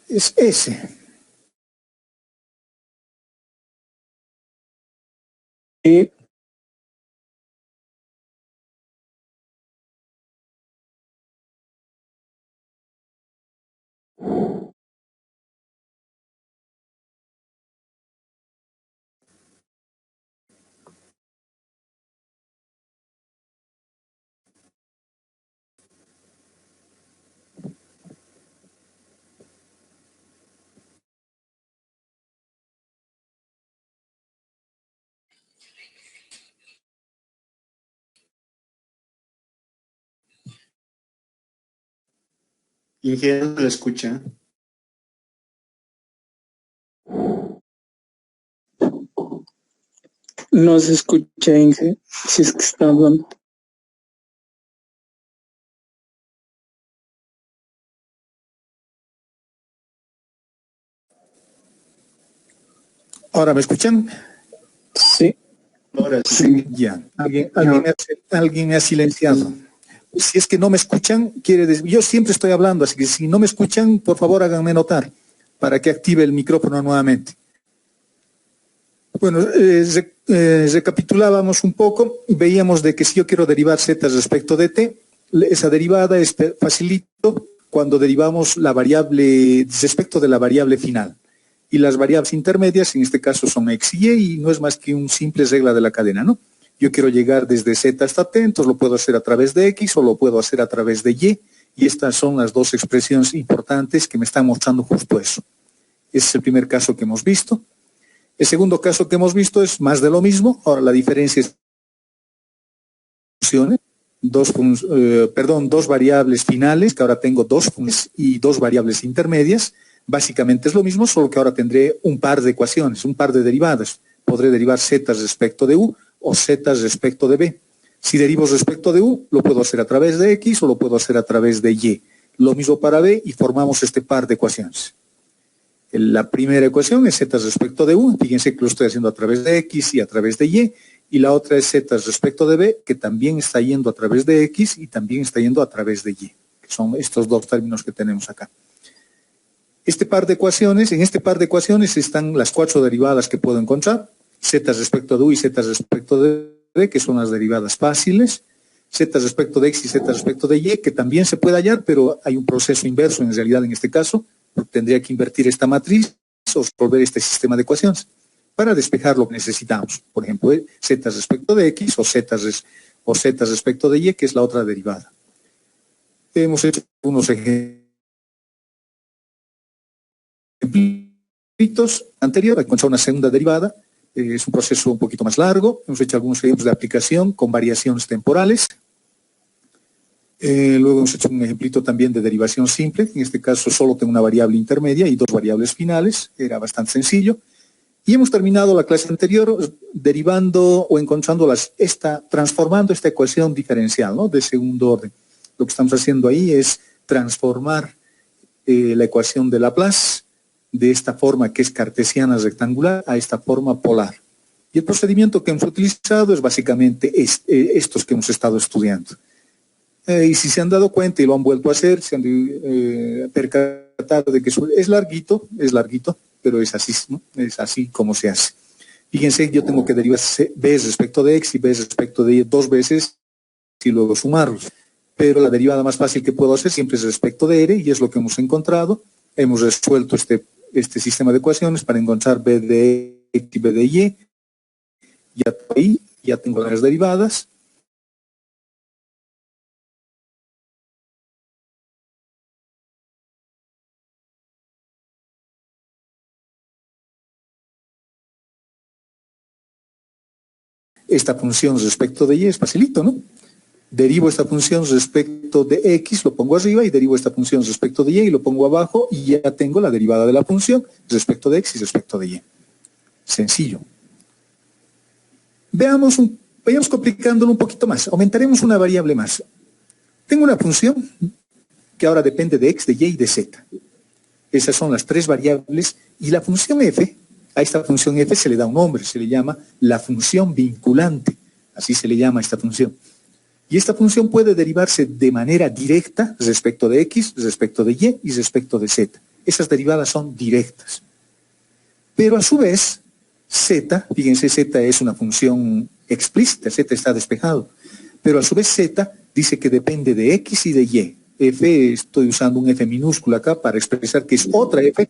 es S. Y Ingeniero, ¿la escucha? no se escucha, Inge, si es que está hablando. ¿Ahora me escuchan? Sí. Ahora sí. Ya. Alguien me ha silenciado. Si es que no me escuchan, quiere decir, yo siempre estoy hablando, así que si no me escuchan, por favor háganme notar para que active el micrófono nuevamente. Bueno, recapitulábamos un poco y veíamos de que si yo quiero derivar z respecto de t, esa derivada es facilito cuando derivamos la variable respecto de la variable final. Y las variables intermedias, en este caso, son x y y no es más que un simple regla de la cadena, ¿no? Yo quiero llegar desde z hasta t, entonces lo puedo hacer a través de x o lo puedo hacer a través de y estas son las dos expresiones importantes que me están mostrando justo eso. Ese es el primer caso que hemos visto. El segundo caso que hemos visto es más de lo mismo. Ahora la diferencia es funciones, dos variables finales, que ahora tengo dos funciones y dos variables intermedias. Básicamente es lo mismo, solo que ahora tendré un par de ecuaciones, un par de derivadas. Podré derivar z respecto de u o z respecto de b. Si derivo respecto de u, lo puedo hacer a través de x o lo puedo hacer a través de y. Lo mismo para b y formamos este par de ecuaciones. La primera ecuación es z respecto de u, fíjense que lo estoy haciendo a través de x y a través de y la otra es z respecto de b, que también está yendo a través de x y también está yendo a través de y, que son estos dos términos que tenemos acá. En este par de ecuaciones están las cuatro derivadas que puedo encontrar, z respecto de u y z respecto de b, que son las derivadas fáciles, z respecto de x y z respecto de y, que también se puede hallar, pero hay un proceso inverso en realidad en este caso, tendría que invertir esta matriz o resolver este sistema de ecuaciones para despejar lo que necesitamos. Por ejemplo, z respecto de x o z respecto de y, que es la otra derivada. Hemos hecho unos ejemplos anteriores, encontrar una segunda derivada. Es un proceso un poquito más largo. Hemos hecho algunos ejemplos de aplicación con variaciones temporales. Luego hemos hecho un ejemplito también de derivación simple. En este caso solo tengo una variable intermedia y dos variables finales. Era bastante sencillo. Y hemos terminado la clase anterior derivando o encontrando transformando esta ecuación diferencial, ¿no?, de segundo orden. Lo que estamos haciendo ahí es transformar la ecuación de Laplace de esta forma que es cartesiana rectangular a esta forma polar. Y el procedimiento que hemos utilizado es básicamente estos que hemos estado estudiando. Y si se han dado cuenta y lo han vuelto a hacer, se han percatado de que es larguito, pero es así, ¿no? Es así como se hace. Fíjense, yo tengo que derivar b respecto de x y b respecto de y dos veces y luego sumarlos. Pero la derivada más fácil que puedo hacer siempre es respecto de r y es lo que hemos encontrado. Hemos resuelto este sistema de ecuaciones para encontrar b de x y b de y. Ya tengo las derivadas. Esta función respecto de y es facilito, ¿no? Derivo esta función respecto de x, lo pongo arriba, y derivo esta función respecto de y lo pongo abajo, y ya tengo la derivada de la función respecto de x y respecto de y. Sencillo. Vayamos complicándolo un poquito más. Aumentaremos una variable más. Tengo una función que ahora depende de x, de y y de z. Esas son las tres variables, y la función f, a esta función f se le da un nombre, se le llama la función vinculante. Así se le llama a esta función. Y esta función puede derivarse de manera directa respecto de x, respecto de y y respecto de z. esas derivadas son directas. Pero a su vez, z, fíjense, z es una función explícita, z está despejado. Pero a su vez z dice que depende de x y de y. F, estoy usando un f minúsculo acá para expresar que es otra f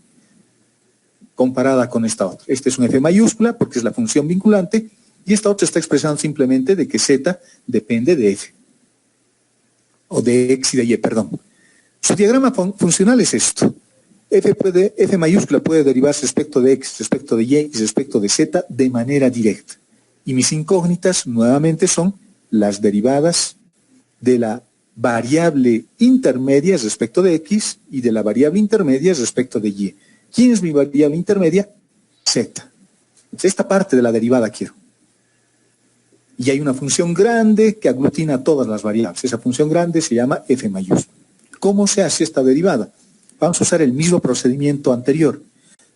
comparada con esta otra. Esta es un f mayúscula porque es la función vinculante y esta otra está expresando simplemente de que z depende de f. O de x y de y, perdón. Su diagrama funcional es esto. F mayúscula puede derivarse respecto de x, respecto de y y respecto de z de manera directa. Y mis incógnitas nuevamente son las derivadas de la variable intermedia respecto de x y de la variable intermedia respecto de y. ¿Quién es mi variable intermedia? Z. Esta parte de la derivada quiero. Y hay una función grande que aglutina todas las variables. Esa función grande se llama f mayúscula. ¿Cómo se hace esta derivada? Vamos a usar el mismo procedimiento anterior.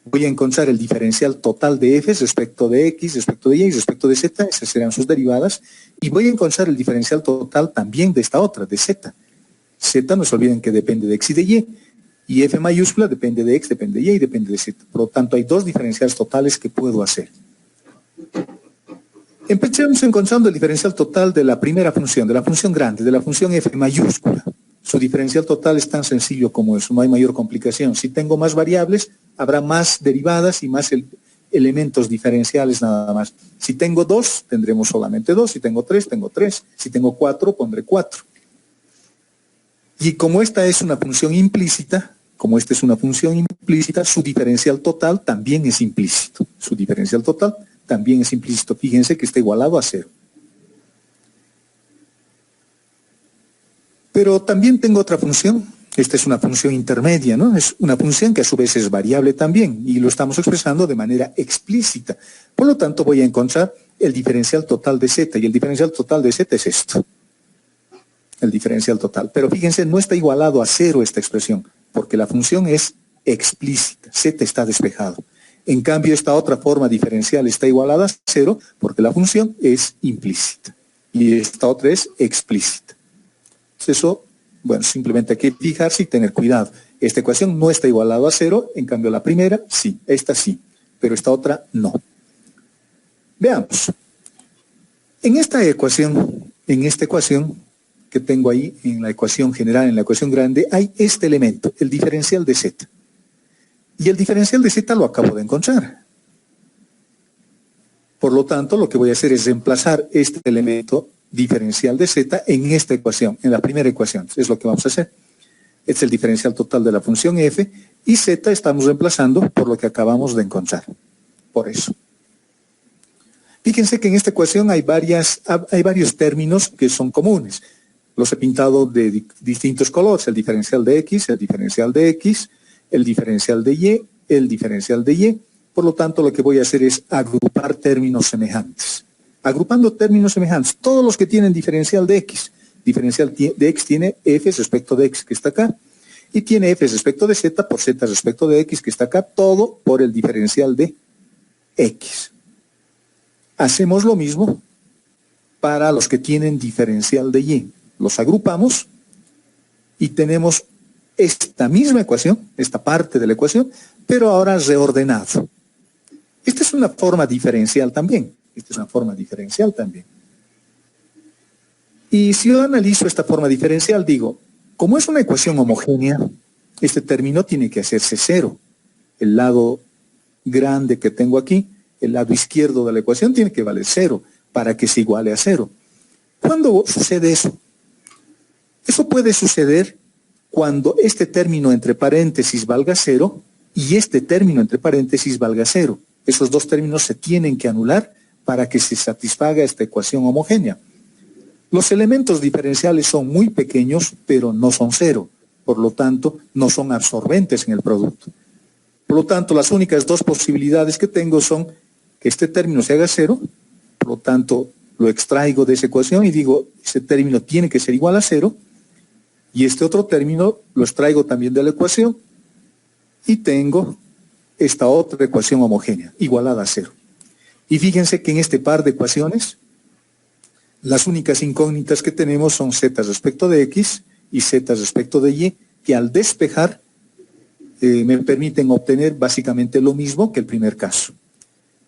Voy a encontrar el diferencial total de f respecto de x, respecto de y, respecto de z. Esas serán sus derivadas. Y voy a encontrar el diferencial total también de esta otra, de z. Z, no se olviden que depende de x y de y. Y f mayúscula depende de x, depende de y y depende de z. Por lo tanto, hay dos diferenciales totales que puedo hacer. Empecemos encontrando el diferencial total de la primera función, de la función grande, de la función f mayúscula. Su diferencial total es tan sencillo como eso, no hay mayor complicación. Si tengo más variables, habrá más derivadas y más elementos diferenciales nada más. Si tengo 2, tendremos solamente 2. Si tengo 3, tengo 3. Si tengo 4, pondré 4. Y como esta es una función implícita, su diferencial total también es implícito. Su diferencial total también es implícito. Fíjense que está igualado a 0. Pero también tengo otra función. Esta es una función intermedia, ¿no? Es una función que a su vez es variable también y lo estamos expresando de manera explícita. Por lo tanto, voy a encontrar el diferencial total de z y el diferencial total de z es esto. El diferencial total. Pero fíjense, no está igualado a 0 esta expresión porque la función es explícita. Z está despejado. En cambio, esta otra forma diferencial está igualada a 0 porque la función es implícita y esta otra es explícita. Eso, bueno, simplemente hay que fijarse y tener cuidado. Esta ecuación no está igualada a 0, en cambio la primera sí, esta sí, pero esta otra no. Veamos. En esta ecuación que tengo ahí, en la ecuación general, en la ecuación grande, hay este elemento, el diferencial de z. Y el diferencial de z lo acabo de encontrar. Por lo tanto, lo que voy a hacer es reemplazar este elemento diferencial de z en esta ecuación, en la primera ecuación. Es lo que vamos a hacer. Este es el diferencial total de la función f y z estamos reemplazando por lo que acabamos de encontrar. Por eso. Fíjense que en esta ecuación hay varios términos que son comunes. Los he pintado de distintos colores. El diferencial de x, el diferencial de x, el diferencial de y, el diferencial de y. Por lo tanto, lo que voy a hacer es agrupar términos semejantes. Agrupando términos semejantes, todos los que tienen diferencial de x. Diferencial de x tiene f respecto de x, que está acá. Y tiene f respecto de z por z respecto de x, que está acá. Todo por el diferencial de x. Hacemos lo mismo para los que tienen diferencial de y. Los agrupamos y tenemos esta misma ecuación, esta parte de la ecuación, pero ahora reordenado. Esta es una forma diferencial también. Y si yo analizo esta forma diferencial, digo, como es una ecuación homogénea, este término tiene que hacerse 0. El lado grande que tengo aquí, el lado izquierdo de la ecuación tiene que valer 0 para que se iguale a 0. ¿Cuándo sucede eso? Eso puede suceder cuando este término entre paréntesis valga 0 y este término entre paréntesis valga 0. Esos dos términos se tienen que anular para que se satisfaga esta ecuación homogénea. Los elementos diferenciales son muy pequeños, pero no son 0. Por lo tanto, no son absorbentes en el producto. Por lo tanto, las únicas dos posibilidades que tengo son que este término se haga 0, por lo tanto, lo extraigo de esa ecuación y digo, ese término tiene que ser igual a 0, y este otro término lo extraigo también de la ecuación, y tengo esta otra ecuación homogénea, igualada a 0. Y fíjense que en este par de ecuaciones, las únicas incógnitas que tenemos son z respecto de x y z respecto de y, que al despejar me permiten obtener básicamente lo mismo que el primer caso.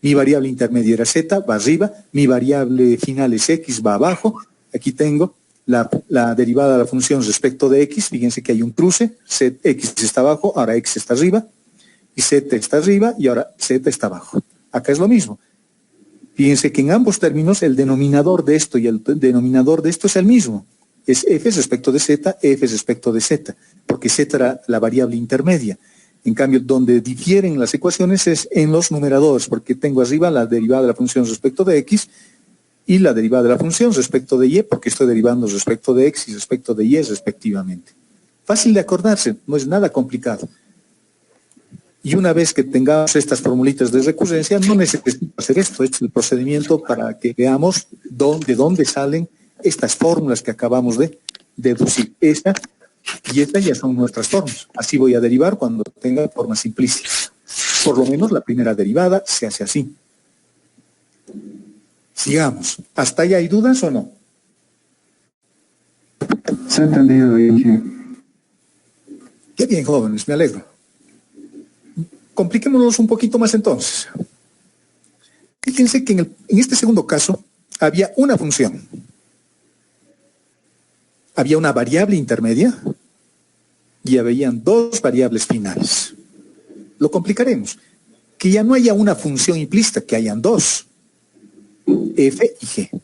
Mi variable intermedia era z, va arriba, mi variable final es x, va abajo. Aquí tengo la derivada de la función respecto de x, fíjense que hay un cruce, x está abajo, ahora x está arriba, y z está arriba, y ahora z está abajo. Acá es lo mismo. Fíjense que en ambos términos el denominador de esto y el denominador de esto es el mismo. Es f respecto de z, f respecto de z, porque z era la variable intermedia. En cambio, donde difieren las ecuaciones es en los numeradores, porque tengo arriba la derivada de la función respecto de x y la derivada de la función respecto de y, porque estoy derivando respecto de x y respecto de y respectivamente. Fácil de acordarse, no es nada complicado. Y una vez que tengamos estas formulitas de recurrencia, no necesito hacer esto, es el procedimiento para que veamos de dónde salen estas fórmulas que acabamos de deducir. Esta y esta ya son nuestras formas. Así voy a derivar cuando tenga formas implícitas. Por lo menos la primera derivada se hace así. Sigamos. ¿Hasta ahí hay dudas o no? Se ha entendido, Inge. Qué bien, jóvenes, me alegro. Compliquémonos un poquito más entonces. Fíjense que en este segundo caso había una función. Había una variable intermedia y habían dos variables finales. Lo complicaremos. Que ya no haya una función implícita, que hayan dos. F y G.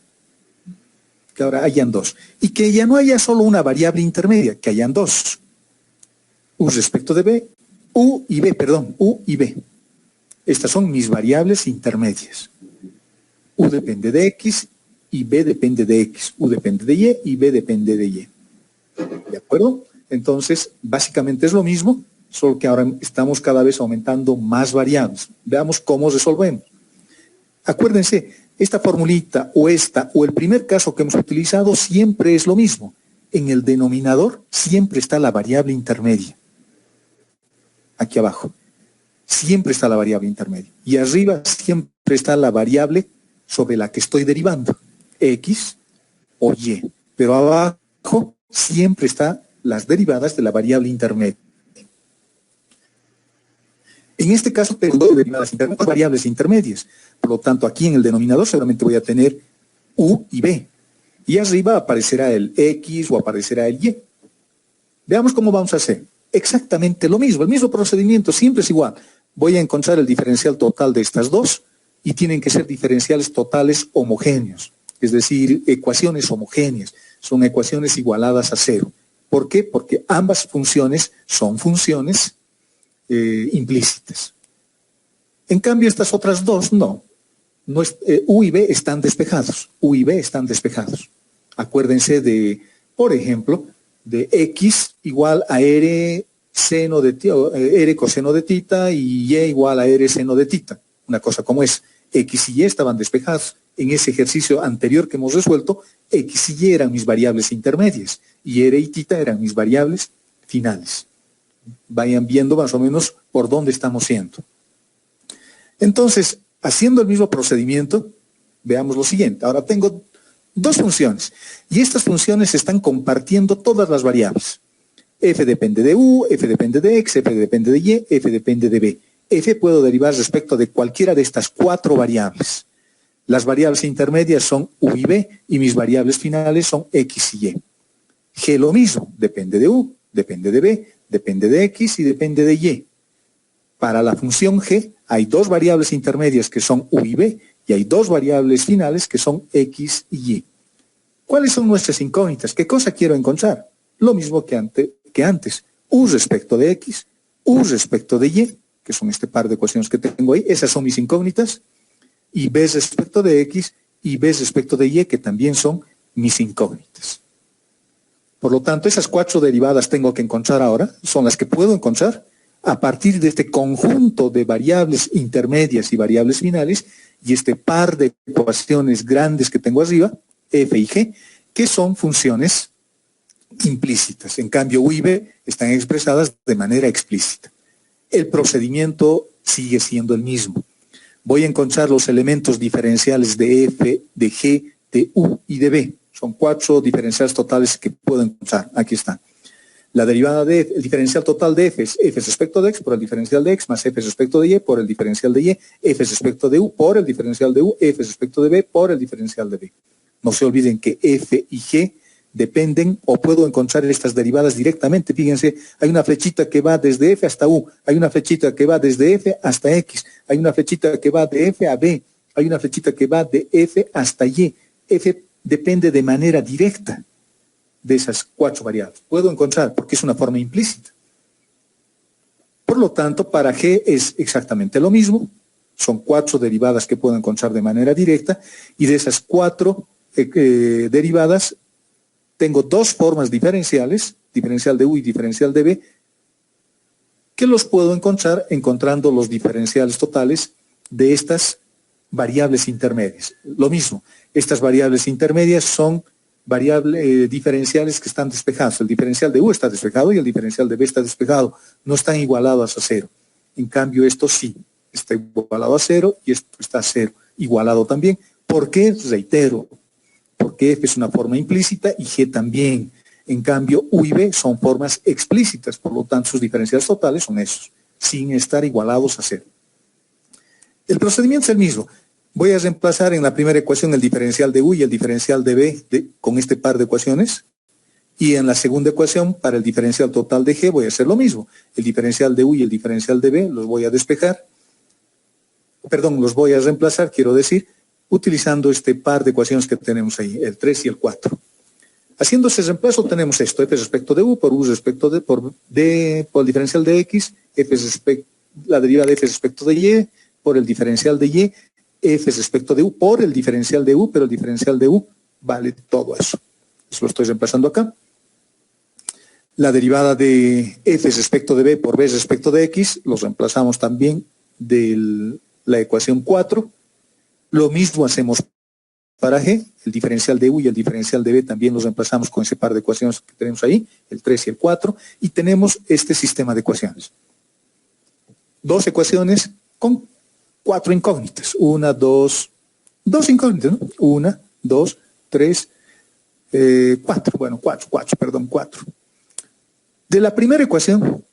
Que ahora hayan dos. Y que ya no haya solo una variable intermedia, que hayan dos. U respecto de B, U y B. Estas son mis variables intermedias. U depende de X y B depende de X. U depende de Y y B depende de Y. ¿De acuerdo? Entonces, básicamente es lo mismo, solo que ahora estamos cada vez aumentando más variables. Veamos cómo resolvemos. Acuérdense, esta formulita o el primer caso que hemos utilizado siempre es lo mismo. En el denominador siempre está la variable intermedia. Aquí abajo. Siempre está la variable intermedia. Y arriba siempre está la variable sobre la que estoy derivando. X o Y. Pero abajo siempre están las derivadas de la variable intermedia. En este caso tengo dos variables intermedias. Por lo tanto, aquí en el denominador seguramente voy a tener U y B. Y arriba aparecerá el X o aparecerá el Y. Veamos cómo vamos a hacer. Exactamente lo mismo, el mismo procedimiento, siempre es igual. Voy a encontrar el diferencial total de estas dos y tienen que ser diferenciales totales homogéneos. Es decir, ecuaciones homogéneas. Son ecuaciones igualadas a cero. ¿Por qué? Porque ambas funciones son funciones implícitas. En cambio, estas otras dos no. U y B están despejados. U y B están despejados. Acuérdense de, por ejemplo, de X igual a R seno de R coseno de tita y Y igual a R seno de tita. Una cosa como es. X y Y estaban despejados. En ese ejercicio anterior que hemos resuelto, X y Y eran mis variables intermedias y R y tita eran mis variables finales. Vayan viendo más o menos por dónde estamos yendo. Entonces, haciendo el mismo procedimiento, veamos lo siguiente. Ahora tengo dos funciones y estas funciones están compartiendo todas las variables. F depende de U, F depende de X, F depende de Y, F depende de B. F puedo derivar respecto de cualquiera de estas cuatro variables. Las variables intermedias son U y B y mis variables finales son X y Y. G lo mismo, depende de U, depende de B, depende de X y depende de Y. Para la función G hay dos variables intermedias que son U y B y hay dos variables finales que son X y Y. ¿Cuáles son nuestras incógnitas? ¿Qué cosa quiero encontrar? Lo mismo que antes. U respecto de X, U respecto de Y, que son este par de ecuaciones que tengo ahí, esas son mis incógnitas, y B respecto de X y B respecto de Y, que también son mis incógnitas. Por lo tanto, esas cuatro derivadas tengo que encontrar ahora, son las que puedo encontrar a partir de este conjunto de variables intermedias y variables finales y este par de ecuaciones grandes que tengo arriba, F y G, que son funciones implícitas. En cambio, U y B están expresadas de manera explícita. El procedimiento sigue siendo el mismo. Voy a encontrar los elementos diferenciales de F, de G, de U y de B. Son cuatro diferenciales totales que puedo encontrar. Aquí están. La derivada de f, el diferencial total de f es f respecto de x por el diferencial de x más f respecto de y por el diferencial de y, f respecto de u por el diferencial de u, f respecto de b por el diferencial de b. No se olviden que f y g dependen, o puedo encontrar estas derivadas directamente. Fíjense, hay una flechita que va desde f hasta u, hay una flechita que va desde f hasta x, hay una flechita que va de f a b, hay una flechita que va de f hasta y. F depende de manera directa de esas 4 variables. Puedo encontrar, porque es una forma implícita. Por lo tanto, para g es exactamente lo mismo. Son 4 derivadas que puedo encontrar de manera directa, y de esas 4 derivadas tengo 2 formas diferenciales, diferencial de u y diferencial de b, que los puedo encontrar encontrando los diferenciales totales de estas variables intermedias. Lo mismo, estas variables intermedias son variables diferenciales que están despejados. El diferencial de u está despejado y el diferencial de b está despejado. No están igualados a 0. En cambio, esto sí, está igualado a 0 y esto está a 0. Igualado también. ¿Por qué? Reitero, porque f es una forma implícita y g también. En cambio, u y b son formas explícitas, por lo tanto, sus diferenciales totales son esos, sin estar igualados a 0. El procedimiento es el mismo. Voy a reemplazar en la primera ecuación el diferencial de u y el diferencial de b con este par de ecuaciones. Y en la segunda ecuación, para el diferencial total de g, voy a hacer lo mismo. El diferencial de u y el diferencial de b los voy a despejar. Perdón, los voy a reemplazar, quiero decir, utilizando este par de ecuaciones que tenemos ahí, el 3 y el 4. Haciendo ese reemplazo tenemos esto, f respecto de u por u respecto de, por el diferencial de x, la derivada de f respecto de y, por el diferencial de y, f respecto de u por el diferencial de u, pero el diferencial de u vale todo eso. Eso lo estoy reemplazando acá. La derivada de f respecto de b por b respecto de x, los reemplazamos también de la ecuación 4. Lo mismo hacemos para g, el diferencial de u y el diferencial de b también los reemplazamos con ese par de ecuaciones que tenemos ahí, el 3 y el 4, y tenemos este sistema de ecuaciones. 2 ecuaciones con 4 incógnitas. 2 incógnitas, ¿no? 1, 2, 3, 4. Bueno, 4. De la primera ecuación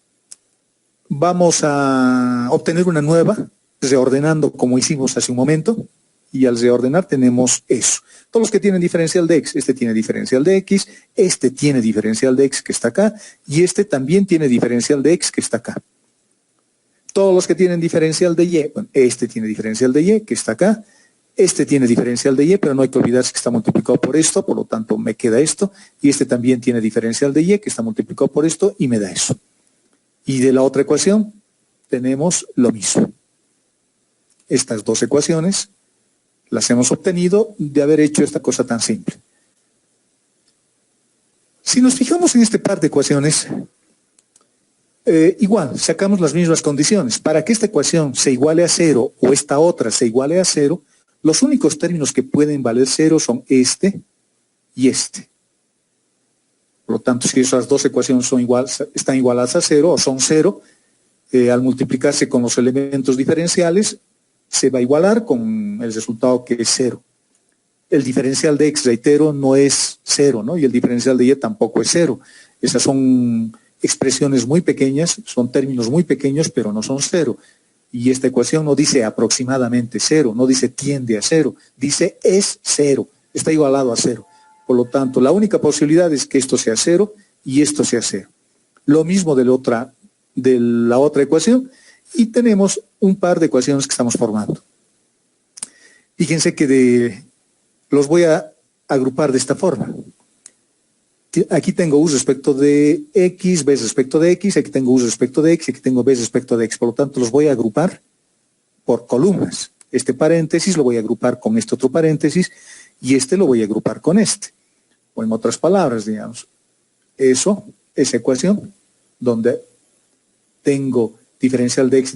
vamos a obtener una nueva, reordenando como hicimos hace un momento, y al reordenar tenemos eso. Todos los que tienen diferencial de x, este tiene diferencial de x, este tiene diferencial de x que está acá, y este también tiene diferencial de x que está acá. Todos los que tienen diferencial de y, bueno, este tiene diferencial de y que está acá, este tiene diferencial de y, pero no hay que olvidarse que está multiplicado por esto, por lo tanto me queda esto, y este también tiene diferencial de y que está multiplicado por esto y me da eso. Y de la otra ecuación tenemos lo mismo. Estas 2 ecuaciones las hemos obtenido de haber hecho esta cosa tan simple. Si nos fijamos en este par de ecuaciones, igual, sacamos las mismas condiciones. Para que esta ecuación se iguale a 0 o esta otra se iguale a 0, los únicos términos que pueden valer 0 son este y este. Por lo tanto, si esas 2 ecuaciones están igualadas a 0 o son 0, al multiplicarse con los elementos diferenciales, se va a igualar con el resultado que es 0. El diferencial de x, reitero, no es 0, ¿no? Y el diferencial de y tampoco es 0. Esas son expresiones muy pequeñas, son términos muy pequeños, pero no son 0. Y esta ecuación no dice aproximadamente 0, no dice tiende a 0, dice es 0, está igualado a 0. Por lo tanto, la única posibilidad es que esto sea 0 y esto sea 0. Lo mismo de la otra ecuación, y tenemos un par de ecuaciones que estamos formando. Fíjense que los voy a agrupar de esta forma. Aquí tengo u respecto de x, b respecto de x, aquí tengo u respecto de x, aquí tengo b respecto de x. Por lo tanto, los voy a agrupar por columnas. Este paréntesis lo voy a agrupar con este otro paréntesis y este lo voy a agrupar con este. O en otras palabras, digamos, esa ecuación donde tengo diferencial de x,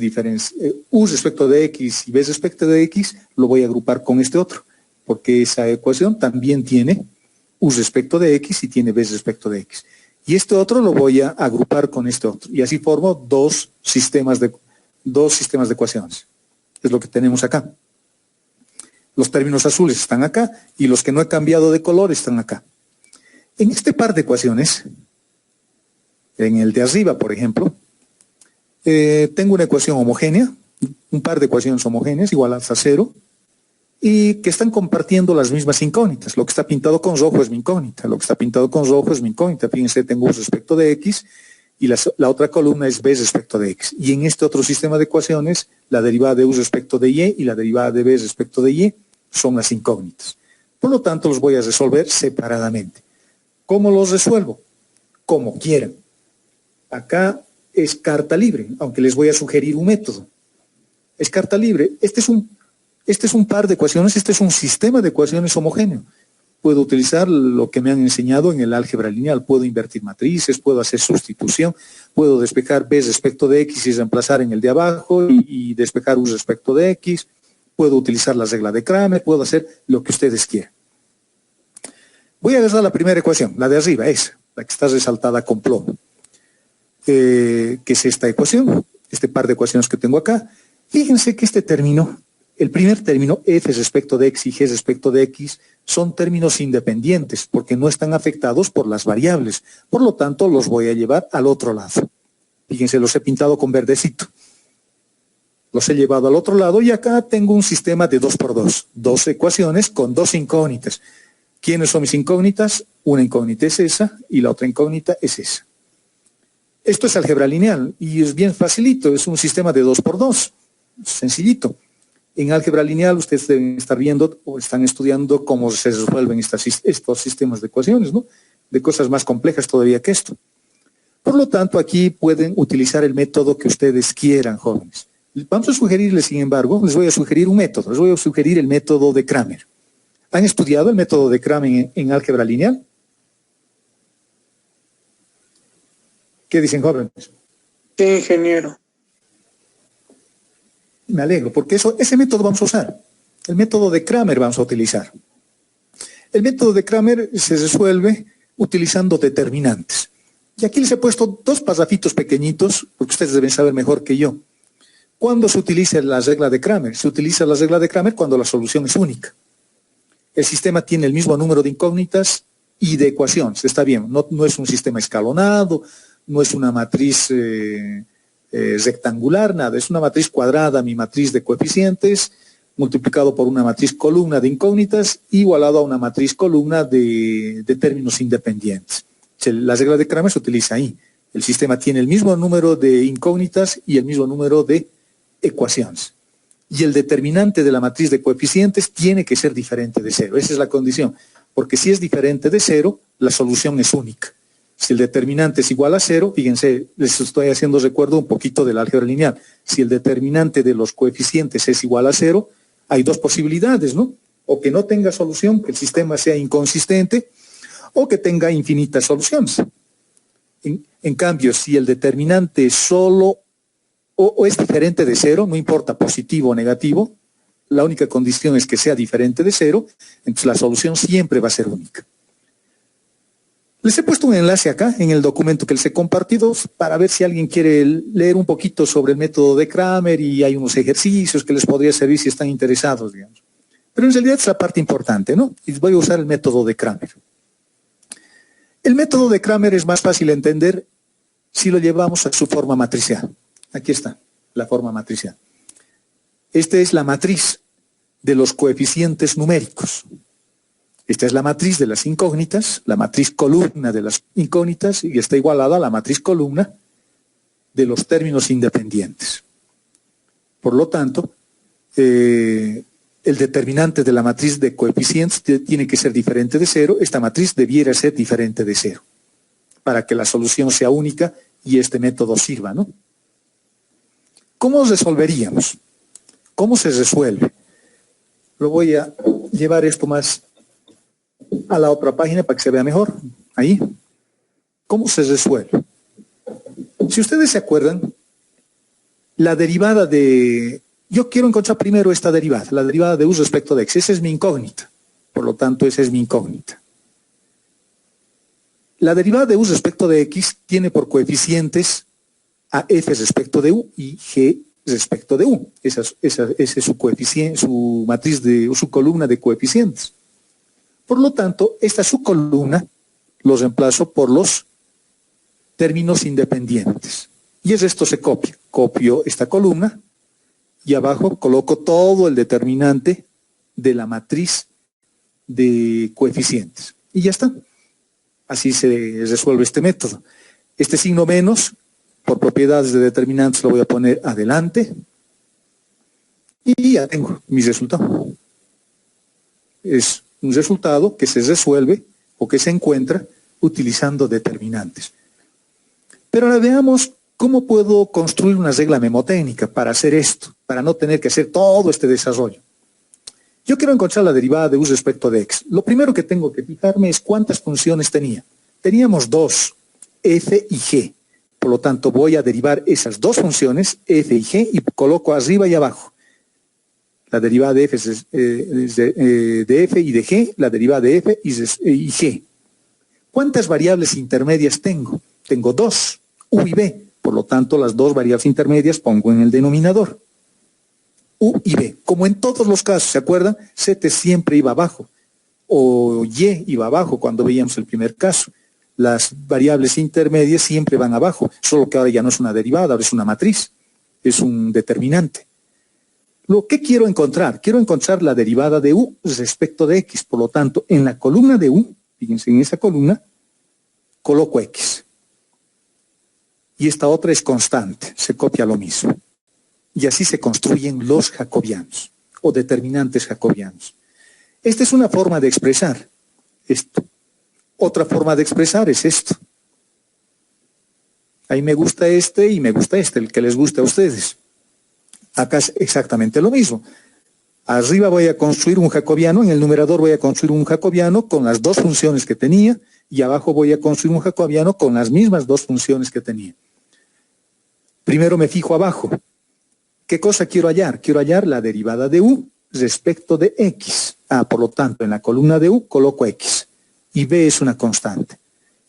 u respecto de x y b respecto de x, lo voy a agrupar con este otro, porque esa ecuación también tiene u respecto de x y tiene b respecto de x. Y este otro lo voy a agrupar con este otro. Y así formo dos sistemas de ecuaciones. Es lo que tenemos acá. Los términos azules están acá y los que no he cambiado de color están acá. En este par de ecuaciones, En el de arriba, por ejemplo, tengo una ecuación homogénea, un par de ecuaciones homogéneas igualadas a cero, y que están compartiendo las mismas incógnitas. Lo que está pintado con rojo es mi incógnita, lo que está pintado con rojo es mi incógnita. Fíjense, tengo u respecto de x, y la otra columna es b respecto de x. Y en este otro sistema de ecuaciones, la derivada de u respecto de y y la derivada de b respecto de y son las incógnitas. Por lo tanto, los voy a resolver separadamente. ¿Cómo los resuelvo? Como quieran. Acá es carta libre, aunque les voy a sugerir un método. Es carta libre. Este es un par de ecuaciones, este es un sistema de ecuaciones homogéneo. Puedo utilizar lo que me han enseñado en el álgebra lineal, puedo invertir matrices, puedo hacer sustitución, puedo despejar b respecto de x y reemplazar en el de abajo y despejar u respecto de x, puedo utilizar la regla de Kramer, puedo hacer lo que ustedes quieran. Voy a agarrar la primera ecuación, la de arriba, esa, la que está resaltada con plomo, que es esta ecuación, este par de ecuaciones que tengo acá. Fíjense que este término, el primer término, f respecto de x y g respecto de x, son términos independientes porque no están afectados por las variables. Por lo tanto, los voy a llevar al otro lado. Fíjense, los he pintado con verdecito. Los he llevado al otro lado y acá tengo un sistema de 2 por 2. Dos ecuaciones con dos incógnitas. ¿Quiénes son mis incógnitas? Una incógnita es esa y la otra incógnita es esa. Esto es álgebra lineal y es bien facilito. Es un sistema de 2 por 2. Sencillito. En álgebra lineal ustedes deben estar viendo o están estudiando cómo se resuelven estos sistemas de ecuaciones, ¿no? De cosas más complejas todavía que esto. Por lo tanto, aquí pueden utilizar el método que ustedes quieran, jóvenes. Vamos a sugerirles, sin embargo, les voy a sugerir un método. Les voy a sugerir el método de Kramer. ¿Han estudiado el método de Kramer en álgebra lineal? ¿Qué dicen, jóvenes? Sí, ingeniero. Me alegro, porque ese método vamos a usar. El método de Kramer vamos a utilizar. El método de Kramer se resuelve utilizando determinantes. Y aquí les he puesto dos parrafitos pequeñitos, porque ustedes deben saber mejor que yo. ¿Cuándo se utiliza la regla de Kramer? Se utiliza la regla de Kramer cuando la solución es única. El sistema tiene el mismo número de incógnitas y de ecuaciones. Está bien, no es un sistema escalonado, no es una matriz rectangular, nada. Es una matriz cuadrada, mi matriz de coeficientes, multiplicado por una matriz columna de incógnitas, igualado a una matriz columna de términos independientes. La regla de Kramer se utiliza ahí. El sistema tiene el mismo número de incógnitas y el mismo número de ecuaciones. Y el determinante de la matriz de coeficientes tiene que ser diferente de cero. Esa es la condición. Porque si es diferente de cero, la solución es única. Si el determinante es igual a cero, fíjense, les estoy haciendo recuerdo un poquito del álgebra lineal. Si el determinante de los coeficientes es igual a cero, hay dos posibilidades, ¿no? O que no tenga solución, que el sistema sea inconsistente, o que tenga infinitas soluciones. En cambio, si el determinante es solo o es diferente de cero, no importa positivo o negativo, la única condición es que sea diferente de cero, entonces la solución siempre va a ser única. Les he puesto un enlace acá en el documento que les he compartido para ver si alguien quiere leer un poquito sobre el método de Kramer y hay unos ejercicios que les podría servir si están interesados, digamos. Pero en realidad es la parte importante, ¿no? Y voy a usar el método de Kramer. El método de Kramer es más fácil de entender si lo llevamos a su forma matricial. Aquí está, la forma matricial. Esta es la matriz de los coeficientes numéricos. Esta es la matriz de las incógnitas, la matriz columna de las incógnitas, y está igualada a la matriz columna de los términos independientes. Por lo tanto, el determinante de la matriz de coeficientes tiene que ser diferente de cero. Esta matriz debiera ser diferente de cero para que la solución sea única y este método sirva, ¿no? ¿Cómo resolveríamos? ¿Cómo se resuelve? Lo voy a llevar esto más a la otra página para que se vea mejor. Ahí. ¿Cómo se resuelve? Si ustedes se acuerdan, la derivada de... Yo quiero encontrar primero esta derivada, la derivada de u respecto de x. Esa es mi incógnita. Por lo tanto, esa es mi incógnita. La derivada de u respecto de x tiene por coeficientes a f respecto de u y g respecto de u. Esa es su coeficiente, su matriz de su columna de coeficientes. Por lo tanto, esta subcolumna los reemplazo por los términos independientes. Y esto se copia. Copio esta columna y abajo coloco todo el determinante de la matriz de coeficientes. Y ya está. Así se resuelve este método. Este signo menos, por propiedades de determinantes, lo voy a poner adelante. Y ya tengo mi resultado. Es un resultado que se resuelve o que se encuentra utilizando determinantes. Pero ahora veamos cómo puedo construir una regla memotécnica para hacer esto, para no tener que hacer todo este desarrollo. Yo quiero encontrar la derivada de u respecto de x. Lo primero que tengo que fijarme es cuántas funciones tenía. Teníamos dos, f y g. Por lo tanto, voy a derivar esas dos funciones, f y g, y coloco arriba y abajo. La derivada de f es de f y de g, la derivada de f y g. ¿Cuántas variables intermedias tengo? Tengo dos, u y b. Por lo tanto, las dos variables intermedias pongo en el denominador. U y b. Como en todos los casos, ¿se acuerdan? Z siempre iba abajo. O y iba abajo cuando veíamos el primer caso. Las variables intermedias siempre van abajo. Solo que ahora ya no es una derivada, ahora es una matriz. Es un determinante. Lo que quiero encontrar la derivada de u respecto de x. Por lo tanto, en la columna de u, fíjense en esa columna, coloco x. Y esta otra es constante, se copia lo mismo. Y así se construyen los jacobianos, o determinantes jacobianos. Esta es una forma de expresar esto. Otra forma de expresar es esto. Ahí me gusta este y me gusta este, el que les gusta a ustedes. Acá es exactamente lo mismo. Arriba voy a construir un jacobiano, en el numerador voy a construir un jacobiano con las dos funciones que tenía, y abajo voy a construir un jacobiano con las mismas dos funciones que tenía. Primero me fijo abajo. ¿Qué cosa quiero hallar? Quiero hallar la derivada de u respecto de x. Por lo tanto, en la columna de u coloco x. Y b es una constante.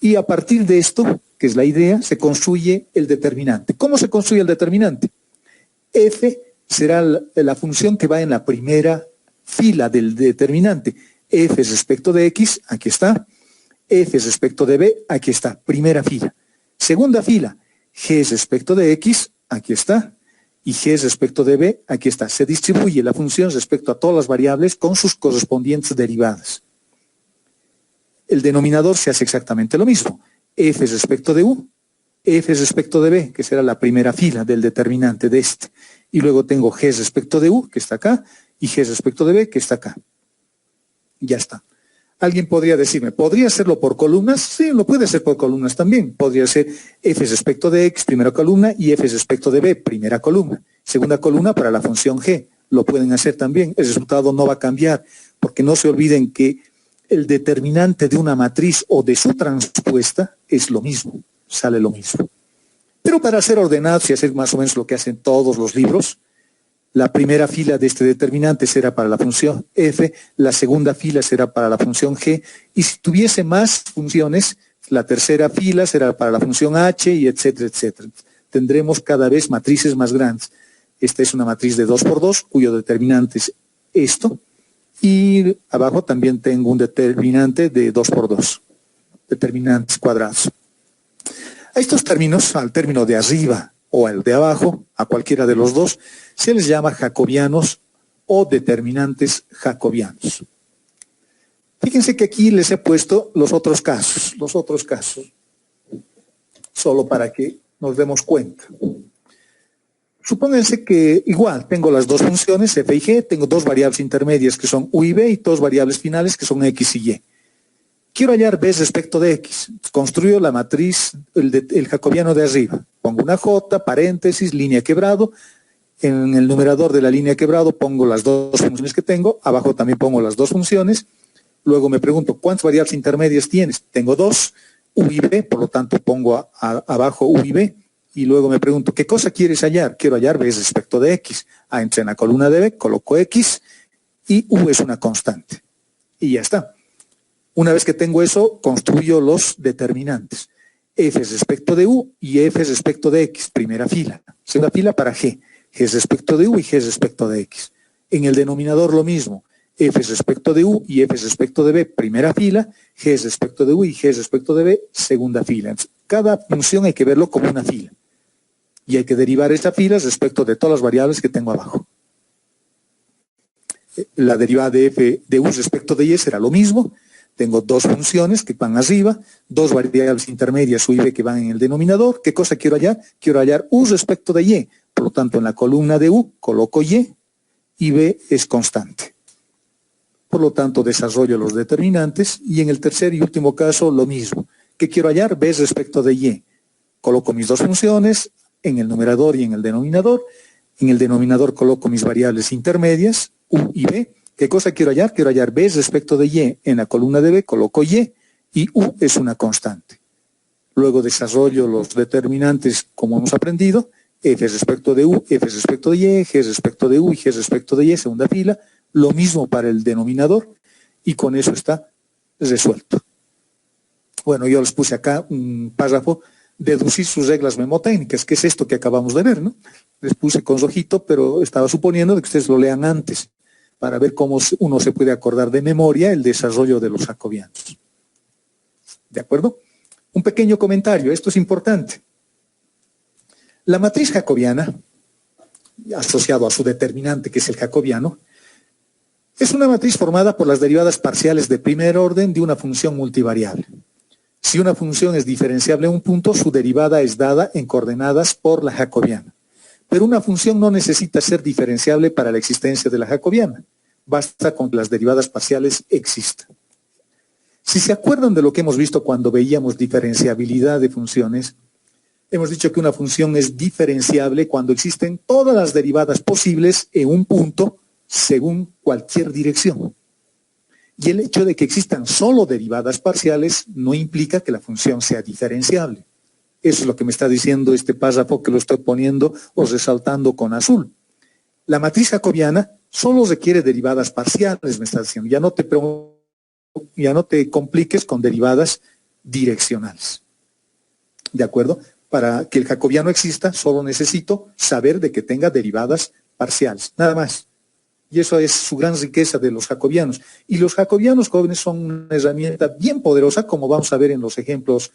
Y a partir de esto, que es la idea, se construye el determinante. ¿Cómo se construye el determinante? F será la función que va en la primera fila del determinante. F respecto de x, aquí está. F respecto de b, aquí está. Primera fila. Segunda fila. G respecto de x, aquí está. Y G respecto de b, aquí está. Se distribuye la función respecto a todas las variables con sus correspondientes derivadas. El denominador se hace exactamente lo mismo. F respecto de u, F respecto de b, que será la primera fila del determinante de este. Y luego tengo G respecto de u, que está acá, y G respecto de b, que está acá. Ya está. Alguien podría decirme, ¿podría hacerlo por columnas? Sí, lo puede hacer por columnas también. Podría ser f respecto de x, primera columna, y f respecto de b, primera columna. Segunda columna para la función g. Lo pueden hacer también. El resultado no va a cambiar, porque no se olviden que el determinante de una matriz o de su transpuesta es lo mismo, sale lo mismo. Pero para ser ordenados y hacer más o menos lo que hacen todos los libros, la primera fila de este determinante será para la función f, la segunda fila será para la función g, y si tuviese más funciones, la tercera fila será para la función h, y etcétera, etcétera. Tendremos cada vez matrices más grandes. Esta es una matriz de 2 por 2, cuyo determinante es esto, y abajo también tengo un determinante de 2 por 2, determinantes cuadrados. A estos términos, al término de arriba o al de abajo, a cualquiera de los dos, se les llama jacobianos o determinantes jacobianos. Fíjense que aquí les he puesto los otros casos, solo para que nos demos cuenta. Supónganse que igual tengo las dos funciones, f y g, tengo dos variables intermedias que son u y b y dos variables finales que son x y y. Quiero hallar b respecto de x. Construyo la matriz, el jacobiano de arriba. Pongo una j, paréntesis, línea quebrado. En el numerador de la línea quebrado pongo las dos funciones que tengo. Abajo también pongo las dos funciones. Luego me pregunto, ¿cuántas variables intermedias tienes? Tengo dos, u y b, por lo tanto pongo abajo u y b. Y luego me pregunto, ¿qué cosa quieres hallar? Quiero hallar b respecto de x. Entré en la columna de b, coloco x y u es una constante. Y ya está. Una vez que tengo eso, construyo los determinantes. F respecto de u y f respecto de x, primera fila. Segunda fila para g. G respecto de u y g respecto de x. En el denominador lo mismo. F respecto de u y f respecto de b, primera fila. G respecto de u y g respecto de b, segunda fila. cada función hay que verlo como una fila. Y hay que derivar esa fila respecto de todas las variables que tengo abajo. La derivada de f de u respecto de y será lo mismo. Tengo dos funciones que van arriba, dos variables intermedias u y b que van en el denominador. ¿Qué cosa quiero hallar? Quiero hallar u respecto de y. Por lo tanto, en la columna de u coloco y b es constante. Por lo tanto, desarrollo los determinantes y en el tercer y último caso lo mismo. ¿Qué quiero hallar? B respecto de y. Coloco mis dos funciones en el numerador y en el denominador. En el denominador coloco mis variables intermedias, u y b. ¿Qué cosa quiero hallar? Quiero hallar b respecto de y. En la columna de b coloco y u es una constante. Luego desarrollo los determinantes como hemos aprendido. F respecto de u, F respecto de y, G respecto de u y G respecto de y, segunda fila. Lo mismo para el denominador y con eso está resuelto. Bueno, yo les puse acá un párrafo, deducir sus reglas memotécnicas, que es esto que acabamos de ver, ¿no? Les puse con rojito, pero estaba suponiendo de que ustedes lo lean antes, para ver cómo uno se puede acordar de memoria el desarrollo de los jacobianos. ¿De acuerdo? Un pequeño comentario, esto es importante. La matriz jacobiana, asociado a su determinante, que es el jacobiano, es una matriz formada por las derivadas parciales de primer orden de una función multivariable. Si una función es diferenciable a un punto, su derivada es dada en coordenadas por la jacobiana. Pero una función no necesita ser diferenciable para la existencia de la jacobiana. Basta con que las derivadas parciales existan. Si se acuerdan de lo que hemos visto cuando veíamos diferenciabilidad de funciones, hemos dicho que una función es diferenciable cuando existen todas las derivadas posibles en un punto según cualquier dirección. Y el hecho de que existan solo derivadas parciales no implica que la función sea diferenciable. Eso es lo que me está diciendo este párrafo que lo estoy poniendo o resaltando con azul. La matriz jacobiana solo requiere derivadas parciales, me está diciendo. Ya no te compliques con derivadas direccionales. ¿De acuerdo? Para que el jacobiano exista, solo necesito saber de que tenga derivadas parciales. Nada más. Y eso es su gran riqueza de los jacobianos. Y los jacobianos jóvenes son una herramienta bien poderosa, como vamos a ver en los ejemplos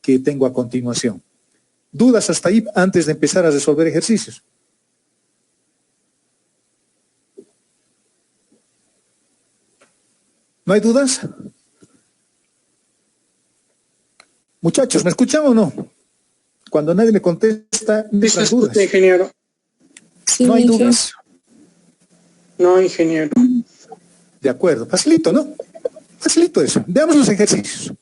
que tengo a continuación. ¿Dudas hasta ahí antes de empezar a resolver ejercicios? ¿No hay dudas? Muchachos, ¿me escuchan o no? Cuando nadie me contesta, no hay dudas. Ingeniero. Sí, ¿No hay dudas? No, ingeniero. De acuerdo, facilito, ¿no? Facilito eso. Veamos los ejercicios.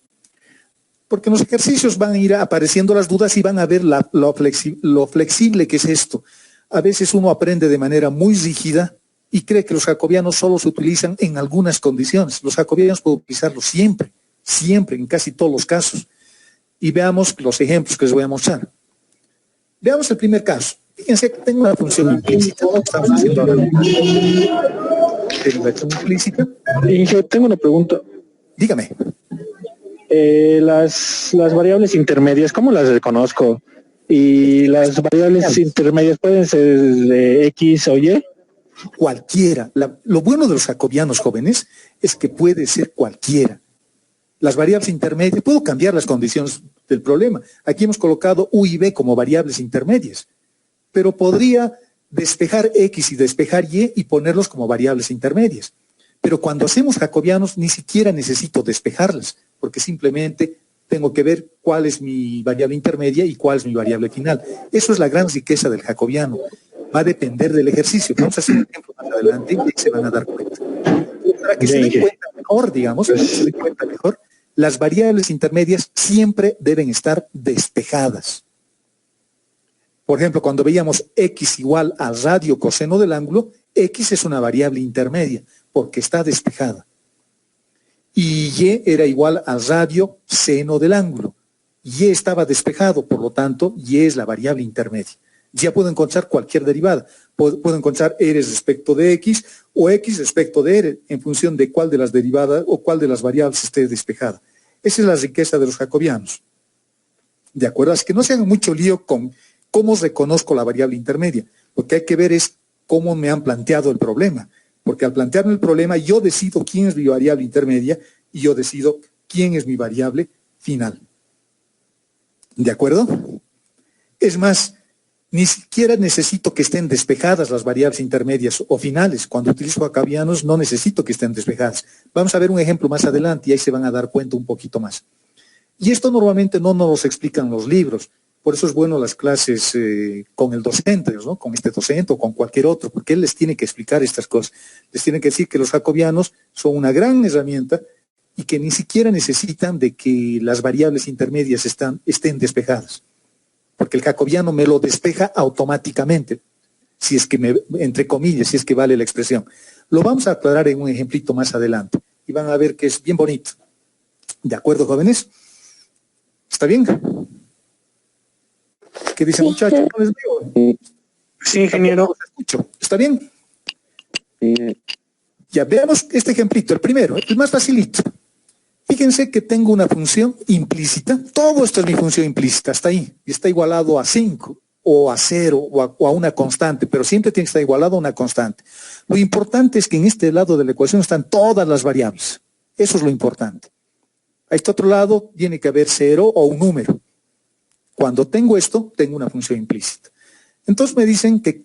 Porque en los ejercicios van a ir apareciendo las dudas y van a ver lo flexible que es esto. A veces uno aprende de manera muy rígida y cree que los jacobianos solo se utilizan en algunas condiciones. Los jacobianos pueden utilizarlos siempre, siempre, en casi todos los casos. Y veamos los ejemplos que les voy a mostrar. Veamos el primer caso. Fíjense que tengo una función implícita. Estamos haciendo ahora derivación implícita. Inge, tengo una pregunta. Dígame. Las variables intermedias, ¿cómo las reconozco? ¿Y las variables intermedias pueden ser de X o Y? Cualquiera. Lo bueno de los jacobianos jóvenes es que puede ser cualquiera. Las variables intermedias, puedo cambiar las condiciones del problema. Aquí hemos colocado u y b como variables intermedias, pero podría despejar X y despejar Y ponerlos como variables intermedias. Pero cuando hacemos jacobianos ni siquiera necesito despejarlas, porque simplemente tengo que ver cuál es mi variable intermedia y cuál es mi variable final. Eso es la gran riqueza del jacobiano. Va a depender del ejercicio. Vamos a hacer un ejemplo más adelante y se van a dar cuenta. Para que se den cuenta mejor, digamos, para que se den cuenta mejor, las variables intermedias siempre deben estar despejadas. Por ejemplo, cuando veíamos x igual a radio coseno del ángulo, x es una variable intermedia porque está despejada. Y y era igual a radio seno del ángulo. Y estaba despejado, por lo tanto, y es la variable intermedia. Ya puedo encontrar cualquier derivada. Puedo encontrar r respecto de x o x respecto de r en función de cuál de las derivadas o cuál de las variables esté despejada. Esa es la riqueza de los jacobianos. ¿De acuerdo? Así que no se hagan mucho lío con cómo reconozco la variable intermedia. Lo que hay que ver es cómo me han planteado el problema. Porque al plantearme el problema, yo decido quién es mi variable intermedia y yo decido quién es mi variable final. ¿De acuerdo? Es más, ni siquiera necesito que estén despejadas las variables intermedias o finales. Cuando utilizo jacobianos no necesito que estén despejadas. Vamos a ver un ejemplo más adelante y ahí se van a dar cuenta un poquito más. Y esto normalmente no nos lo explican los libros. Por eso es bueno las clases con el docente, ¿no? Con este docente o con cualquier otro, porque él les tiene que explicar estas cosas. Les tiene que decir que los jacobianos son una gran herramienta y que ni siquiera necesitan de que las variables intermedias estén despejadas. Porque el jacobiano me lo despeja automáticamente, si es que entre comillas, si es que vale la expresión. Lo vamos a aclarar en un ejemplito más adelante y van a ver que es bien bonito. ¿De acuerdo, jóvenes? ¿Está bien? ¿Qué dicen, muchachos? No les veo. Sí, ingeniero. Tampoco los escucho. ¿Está bien? Sí. Ya veamos este ejemplito, el primero, el más facilito. Fíjense que tengo una función implícita. Todo esto es mi función implícita, hasta ahí. Y está igualado a 5, o a 0, o a una constante, pero siempre tiene que estar igualado a una constante. Lo importante es que en este lado de la ecuación están todas las variables. Eso es lo importante. A este otro lado tiene que haber 0 o un número. Cuando tengo esto, tengo una función implícita. Entonces me dicen que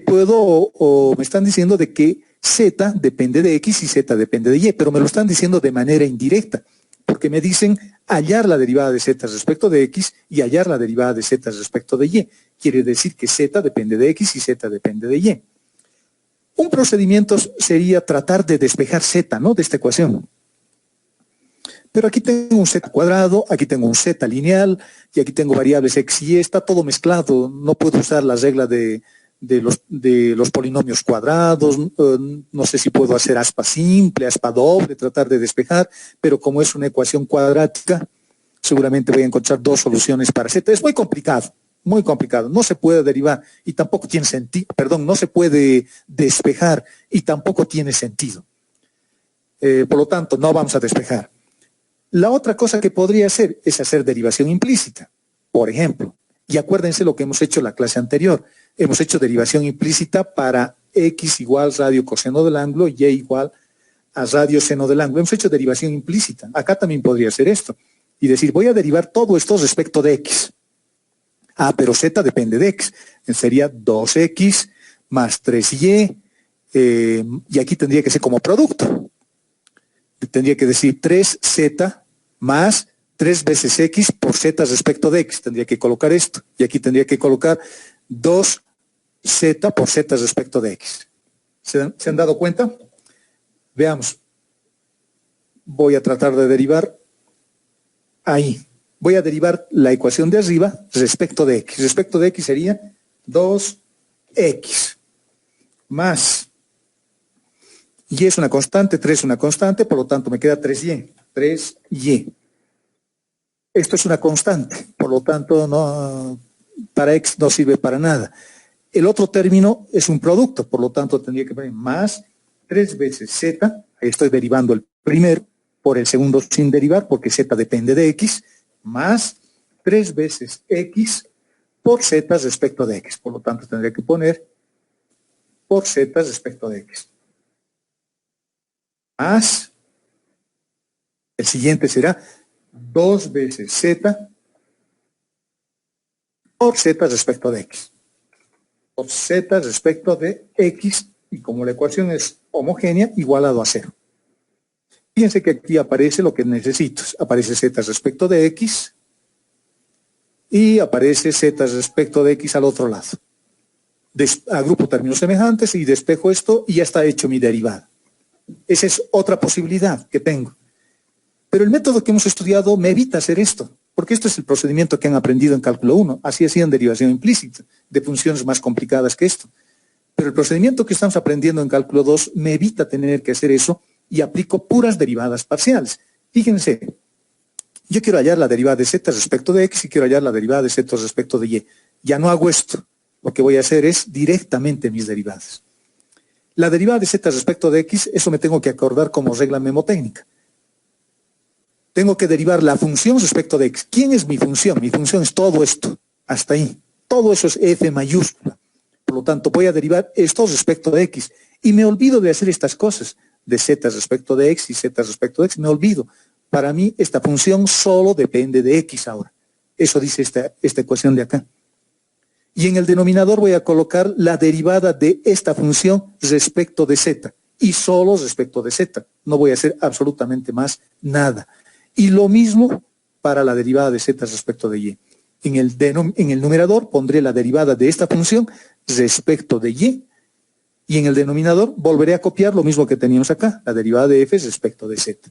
puedo, o me están diciendo de que Z depende de X y Z depende de Y, pero me lo están diciendo de manera indirecta, porque me dicen hallar la derivada de Z respecto de X y hallar la derivada de Z respecto de Y. Quiere decir que Z depende de X y Z depende de Y. Un procedimiento sería tratar de despejar Z, ¿no?, de esta ecuación. Pero aquí tengo un Z cuadrado, aquí tengo un Z lineal, y aquí tengo variables X y Y, está todo mezclado, no puedo usar la regla de los polinomios cuadrados, no sé si puedo hacer aspa simple, aspa doble, tratar de despejar, pero como es una ecuación cuadrática, seguramente voy a encontrar dos soluciones para Z. Es muy complicado, no se puede derivar y tampoco tiene sentido, no se puede despejar y tampoco tiene sentido. Por lo tanto, no vamos a despejar. La otra cosa que podría hacer es hacer derivación implícita, por ejemplo, y acuérdense lo que hemos hecho en la clase anterior. Hemos hecho derivación implícita para X igual radio coseno del ángulo y Y igual a radio seno del ángulo. Hemos hecho derivación implícita. Acá también podría hacer esto. Y decir, voy a derivar todo esto respecto de X. Ah, pero Z depende de X. Sería 2X más 3Y. Y aquí tendría que ser como producto. Tendría que decir 3Z más 3 veces X por Z respecto de X. Tendría que colocar esto. Y aquí tendría que colocar 2Z por Z respecto de X. ¿Se han dado cuenta? Veamos. Voy a tratar de derivar ahí. Voy a derivar la ecuación de arriba respecto de X. Respecto de X sería 2X más. Y es una constante, 3 es una constante, por lo tanto me queda 3Y. 3Y. Esto es una constante, por lo tanto no, para X no sirve para nada. El otro término es un producto, por lo tanto tendría que poner más 3 veces Z, ahí estoy derivando el primero, por el segundo sin derivar, porque Z depende de X, más 3 veces X por Z respecto de X. Por lo tanto tendría que poner por Z respecto de X. Más, el siguiente será 2 veces Z por Z respecto de X. Por Z respecto de X, y como la ecuación es homogénea, igualado a 0. Fíjense que aquí aparece lo que necesito. Aparece Z respecto de X y aparece Z respecto de X al otro lado. Agrupo términos semejantes y despejo esto y ya está hecho mi derivada. Esa es otra posibilidad que tengo. Pero el método que hemos estudiado me evita hacer esto, porque esto es el procedimiento que han aprendido en cálculo 1. Así hacían derivación implícita, de funciones más complicadas que esto. Pero el procedimiento que estamos aprendiendo en cálculo 2 me evita tener que hacer eso y aplico puras derivadas parciales. Fíjense, yo quiero hallar la derivada de Z respecto de X y quiero hallar la derivada de Z respecto de Y. Ya no hago esto. Lo que voy a hacer es directamente mis derivadas. La derivada de Z respecto de X, eso me tengo que acordar como regla memotécnica. Tengo que derivar la función respecto de X. ¿Quién es mi función? Mi función es todo esto, hasta ahí. Todo eso es F mayúscula. Por lo tanto, voy a derivar esto respecto de X. Y me olvido de hacer estas cosas, de Z respecto de X y Z respecto de X. Me olvido. Para mí, esta función solo depende de X ahora. Eso dice esta ecuación de acá. Y en el denominador voy a colocar la derivada de esta función respecto de z, y solo respecto de z. No voy a hacer absolutamente más nada. Y lo mismo para la derivada de z respecto de y. En el numerador pondré la derivada de esta función respecto de y en el denominador volveré a copiar lo mismo que teníamos acá, la derivada de f respecto de z.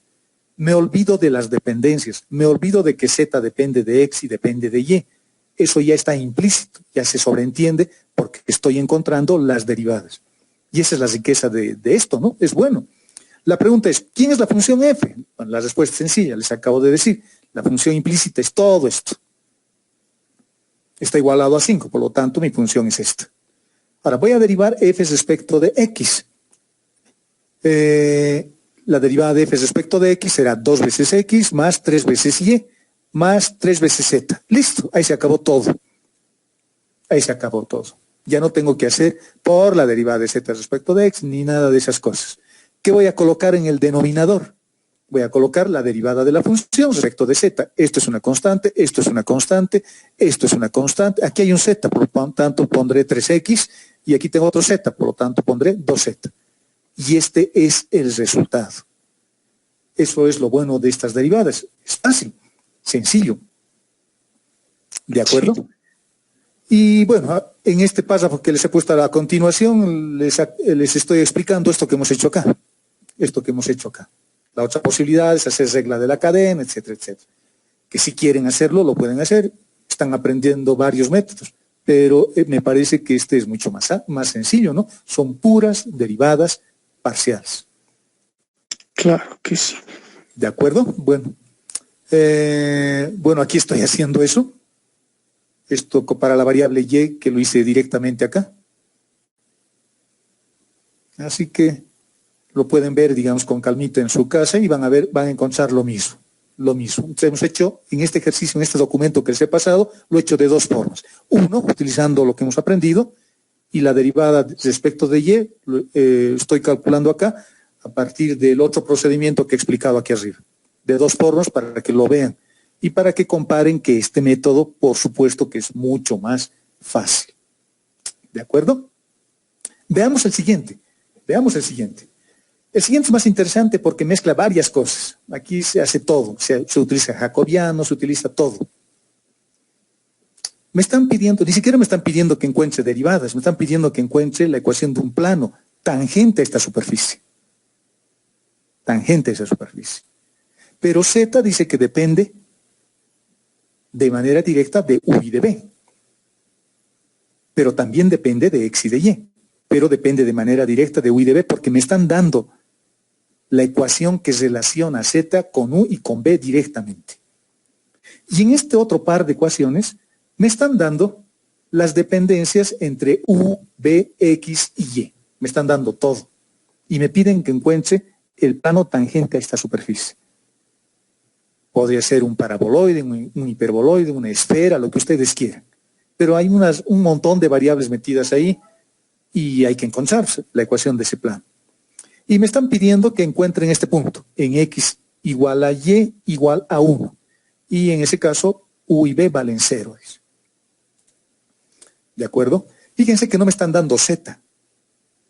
Me olvido de las dependencias, me olvido de que z depende de x y depende de y. Eso ya está implícito, ya se sobreentiende porque estoy encontrando las derivadas. Y esa es la riqueza de esto, ¿no? Es bueno. La pregunta es, ¿quién es la función f? Bueno, la respuesta es sencilla, les acabo de decir. La función implícita es todo esto. Está igualado a 5, por lo tanto mi función es esta. Ahora voy a derivar f respecto de x. La derivada de f respecto de x será 2 veces x más 3 veces y más 3 veces z. Listo, ahí se acabó todo. Ahí se acabó todo. Ya no tengo que hacer por la derivada de z respecto de x ni nada de esas cosas. ¿Qué voy a colocar en el denominador? Voy a colocar la derivada de la función respecto de z. Esto es una constante, esto es una constante, esto es una constante. Aquí hay un z, por lo tanto pondré 3x y aquí tengo otro z, por lo tanto pondré 2z. Y este es el resultado. Eso es lo bueno de estas derivadas. Es fácil, sencillo. ¿De acuerdo? Sí. Y bueno, en este párrafo que les he puesto a continuación, les estoy explicando esto que hemos hecho acá. Esto que hemos hecho acá. La otra posibilidad es hacer regla de la cadena, etcétera, etcétera. Que si quieren hacerlo, lo pueden hacer. Están aprendiendo varios métodos. Pero me parece que este es mucho más sencillo, ¿no? Son puras derivadas parciales. Claro que sí. ¿De acuerdo? Bueno. Bueno, aquí estoy haciendo eso. Esto para la variable y, que lo hice directamente acá. Así que lo pueden ver, digamos, con calmita en su casa y van a encontrar lo mismo. Lo mismo. Entonces, hemos hecho en este ejercicio, en este documento que les he pasado, lo he hecho de dos formas. Uno, utilizando lo que hemos aprendido, y la derivada respecto de y, estoy calculando acá, a partir del otro procedimiento que he explicado aquí arriba. De dos formas para que lo vean y para que comparen que este método, por supuesto, que es mucho más fácil. ¿De acuerdo? Veamos el siguiente. Veamos el siguiente. El siguiente es más interesante porque mezcla varias cosas. Aquí se hace todo. Se utiliza jacobiano, se utiliza todo. Me están pidiendo, ni siquiera me están pidiendo que encuentre derivadas, me están pidiendo que encuentre la ecuación de un plano tangente a esta superficie. Tangente a esa superficie. Pero Z dice que depende de manera directa de U y de B. Pero también depende de X y de Y. Pero depende de manera directa de U y de B porque me están dando la ecuación que relaciona Z con U y con B directamente. Y en este otro par de ecuaciones me están dando las dependencias entre U, B, X y Y. Me están dando todo. Y me piden que encuentre el plano tangente a esta superficie. Podría ser un paraboloide, un hiperboloide, una esfera, lo que ustedes quieran. Pero hay un montón de variables metidas ahí y hay que encontrar la ecuación de ese plano. Y me están pidiendo que encuentren este punto, en X igual a Y igual a 1. Y en ese caso, U y B valen 0. ¿De acuerdo? Fíjense que no me están dando Z.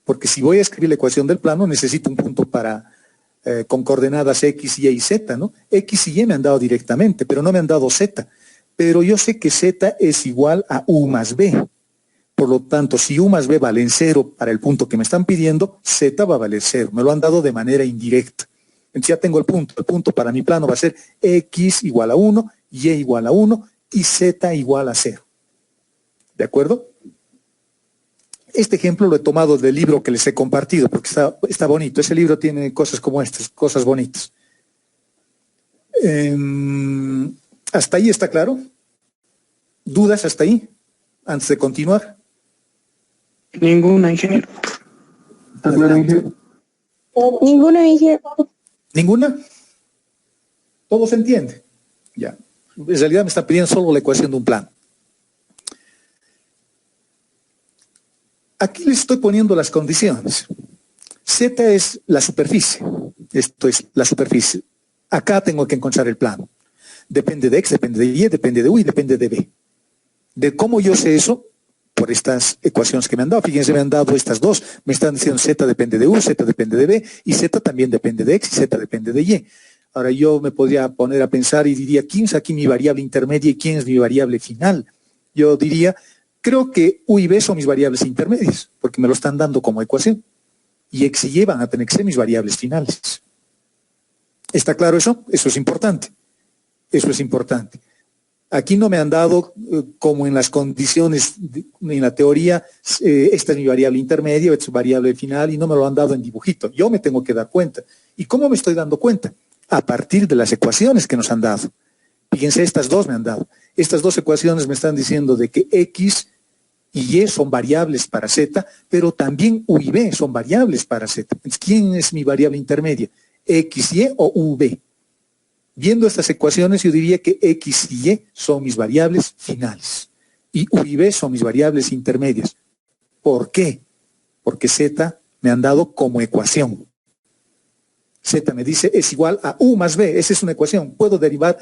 Porque si voy a escribir la ecuación del plano, necesito un punto con coordenadas X, Y y Z, ¿no? X y Y me han dado directamente, pero no me han dado Z. Pero yo sé que Z es igual a U más B. Por lo tanto, si U más B valen 0 para el punto que me están pidiendo, Z va a valer 0. Me lo han dado de manera indirecta. Entonces ya tengo el punto. El punto para mi plano va a ser X igual a 1, Y igual a 1 y Z igual a 0. ¿De acuerdo? Este ejemplo lo he tomado del libro que les he compartido porque está bonito. Ese libro tiene cosas como estas, cosas bonitas. ¿Hasta ahí está claro? ¿Dudas hasta ahí? Antes de continuar. Ninguna, ingeniero. ¿Está claro, ingeniero? Ninguna, ingeniero. ¿Ninguna? ¿Todo se entiende? Ya. En realidad me está pidiendo solo la ecuación de un plano. Aquí les estoy poniendo las condiciones. Z es la superficie. Esto es la superficie. Acá tengo que encontrar el plano. depende de X, depende de Y, depende de U y depende de B. ¿De cómo yo sé eso? Por estas ecuaciones que me han dado. Fíjense, me han dado estas dos. Me están diciendo Z depende de U, Z depende de B, y Z también depende de X y Z depende de Y. Ahora yo me podría poner a pensar y diría, ¿quién es aquí mi variable intermedia y quién es mi variable final? Yo diría, creo que U y B son mis variables intermedias, porque me lo están dando como ecuación. Y X y Y van a tener que ser mis variables finales. ¿Está claro eso? Eso es importante. Eso es importante. Aquí no me han dado, como en las condiciones, en la teoría, esta es mi variable intermedia, esta es variable final, y no me lo han dado en dibujito. Yo me tengo que dar cuenta. ¿Y cómo me estoy dando cuenta? A partir de las ecuaciones que nos han dado. Fíjense, estas dos me han dado. Estas dos ecuaciones me están diciendo de que X y Y son variables para Z, pero también U y B son variables para Z. Entonces, ¿quién es mi variable intermedia? ¿X y Y o U, B? Viendo estas ecuaciones, yo diría que X y Y son mis variables finales y U y B son mis variables intermedias. ¿Por qué? Porque Z me han dado como ecuación. Z me dice es igual a U más B. Esa es una ecuación. Puedo derivar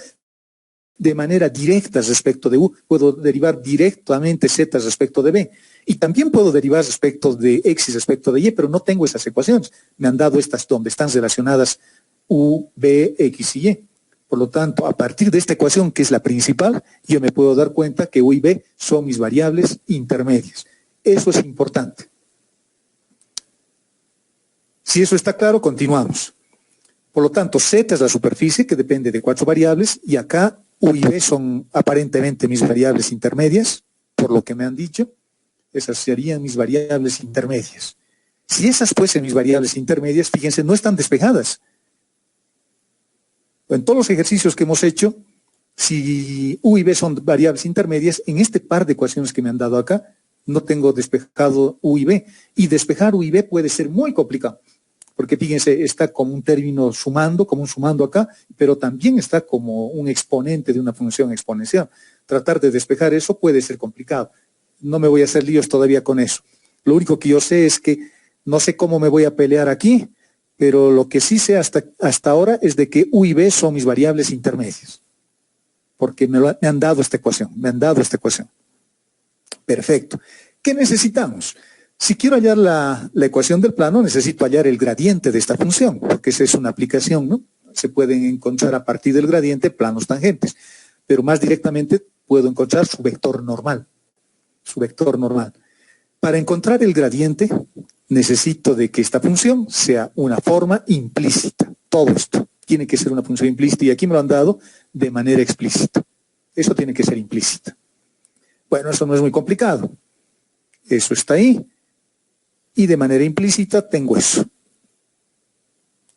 de manera directa respecto de U, puedo derivar directamente Z respecto de B. Y también puedo derivar respecto de X respecto de Y, pero no tengo esas ecuaciones. Me han dado estas donde están relacionadas U, B, X y Y. Por lo tanto, a partir de esta ecuación, que es la principal, yo me puedo dar cuenta que U y B son mis variables intermedias. Eso es importante. Si eso está claro, continuamos. Por lo tanto, Z es la superficie que depende de 4 variables y acá U y B son aparentemente mis variables intermedias, por lo que me han dicho. Esas serían mis variables intermedias. Si esas fuesen mis variables intermedias, fíjense, no están despejadas. En todos los ejercicios que hemos hecho, si U y B son variables intermedias, en este par de ecuaciones que me han dado acá, no tengo despejado U y B. Y despejar U y B puede ser muy complicado. Porque fíjense, está como un término sumando, como un sumando acá, pero también está como un exponente de una función exponencial. Tratar de despejar eso puede ser complicado. No me voy a hacer líos todavía con eso. Lo único que yo sé es que no sé cómo me voy a pelear aquí, pero lo que sí sé hasta ahora es de que U y B son mis variables intermedias. Porque me han dado esta ecuación, Perfecto. ¿Qué necesitamos? Si quiero hallar la ecuación del plano, necesito hallar el gradiente de esta función, porque esa es una aplicación, ¿no? Se pueden encontrar a partir del gradiente planos tangentes, pero más directamente puedo encontrar su vector normal. Para encontrar el gradiente, necesito de que esta función sea una forma implícita. Todo esto tiene que ser una función implícita y aquí me lo han dado de manera explícita. Eso tiene que ser implícita. Bueno, eso no es muy complicado. Eso está ahí. Y de manera implícita tengo eso.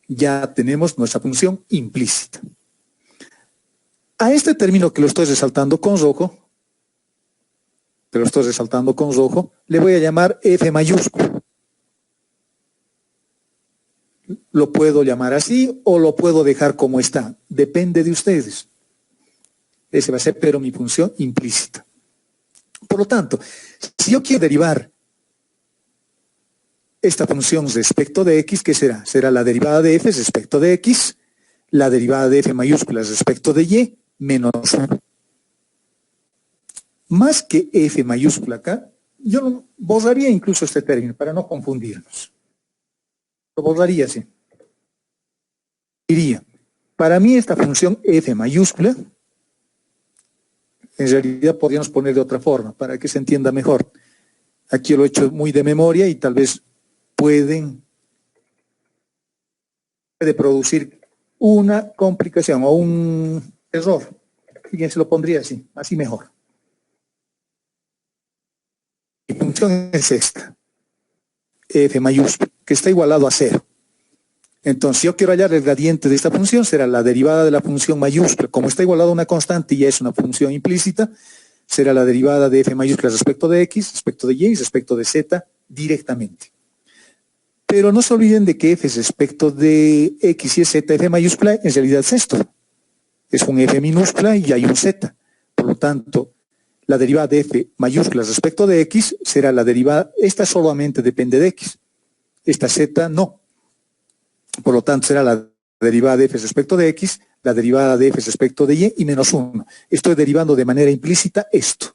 Ya tenemos nuestra función implícita. A este término que lo estoy resaltando con rojo, le voy a llamar F mayúsculo. Lo puedo llamar así o lo puedo dejar como está. Depende de ustedes. Ese va a ser, pero mi función implícita. Por lo tanto, si yo quiero derivar esta función respecto de X, ¿qué será? Será la derivada de F respecto de X, la derivada de F mayúscula respecto de Y, menos 1. Más que F mayúscula acá, yo borraría incluso este término para no confundirnos. Lo borraría así. Diría, para mí esta función F mayúscula, en realidad podríamos poner de otra forma para que se entienda mejor. Aquí lo he hecho muy de memoria y tal vez puede producir una complicación o un error. Fíjense, lo pondría así mejor. Mi función es esta, F mayúscula, que está igualado a 0. Entonces, si yo quiero hallar el gradiente de esta función, será la derivada de la función mayúscula. Como está igualado a una constante y ya es una función implícita, será la derivada de F mayúscula respecto de X, respecto de Y y respecto de Z directamente. Pero no se olviden de que F respecto de X y Z, F mayúscula, en realidad es esto. Es un F minúscula y hay un Z. Por lo tanto, la derivada de F mayúscula respecto de X será la derivada, esta solamente depende de X. Esta Z no. Por lo tanto, será la derivada de F respecto de X, la derivada de f respecto de y, y menos 1. Estoy derivando de manera implícita esto.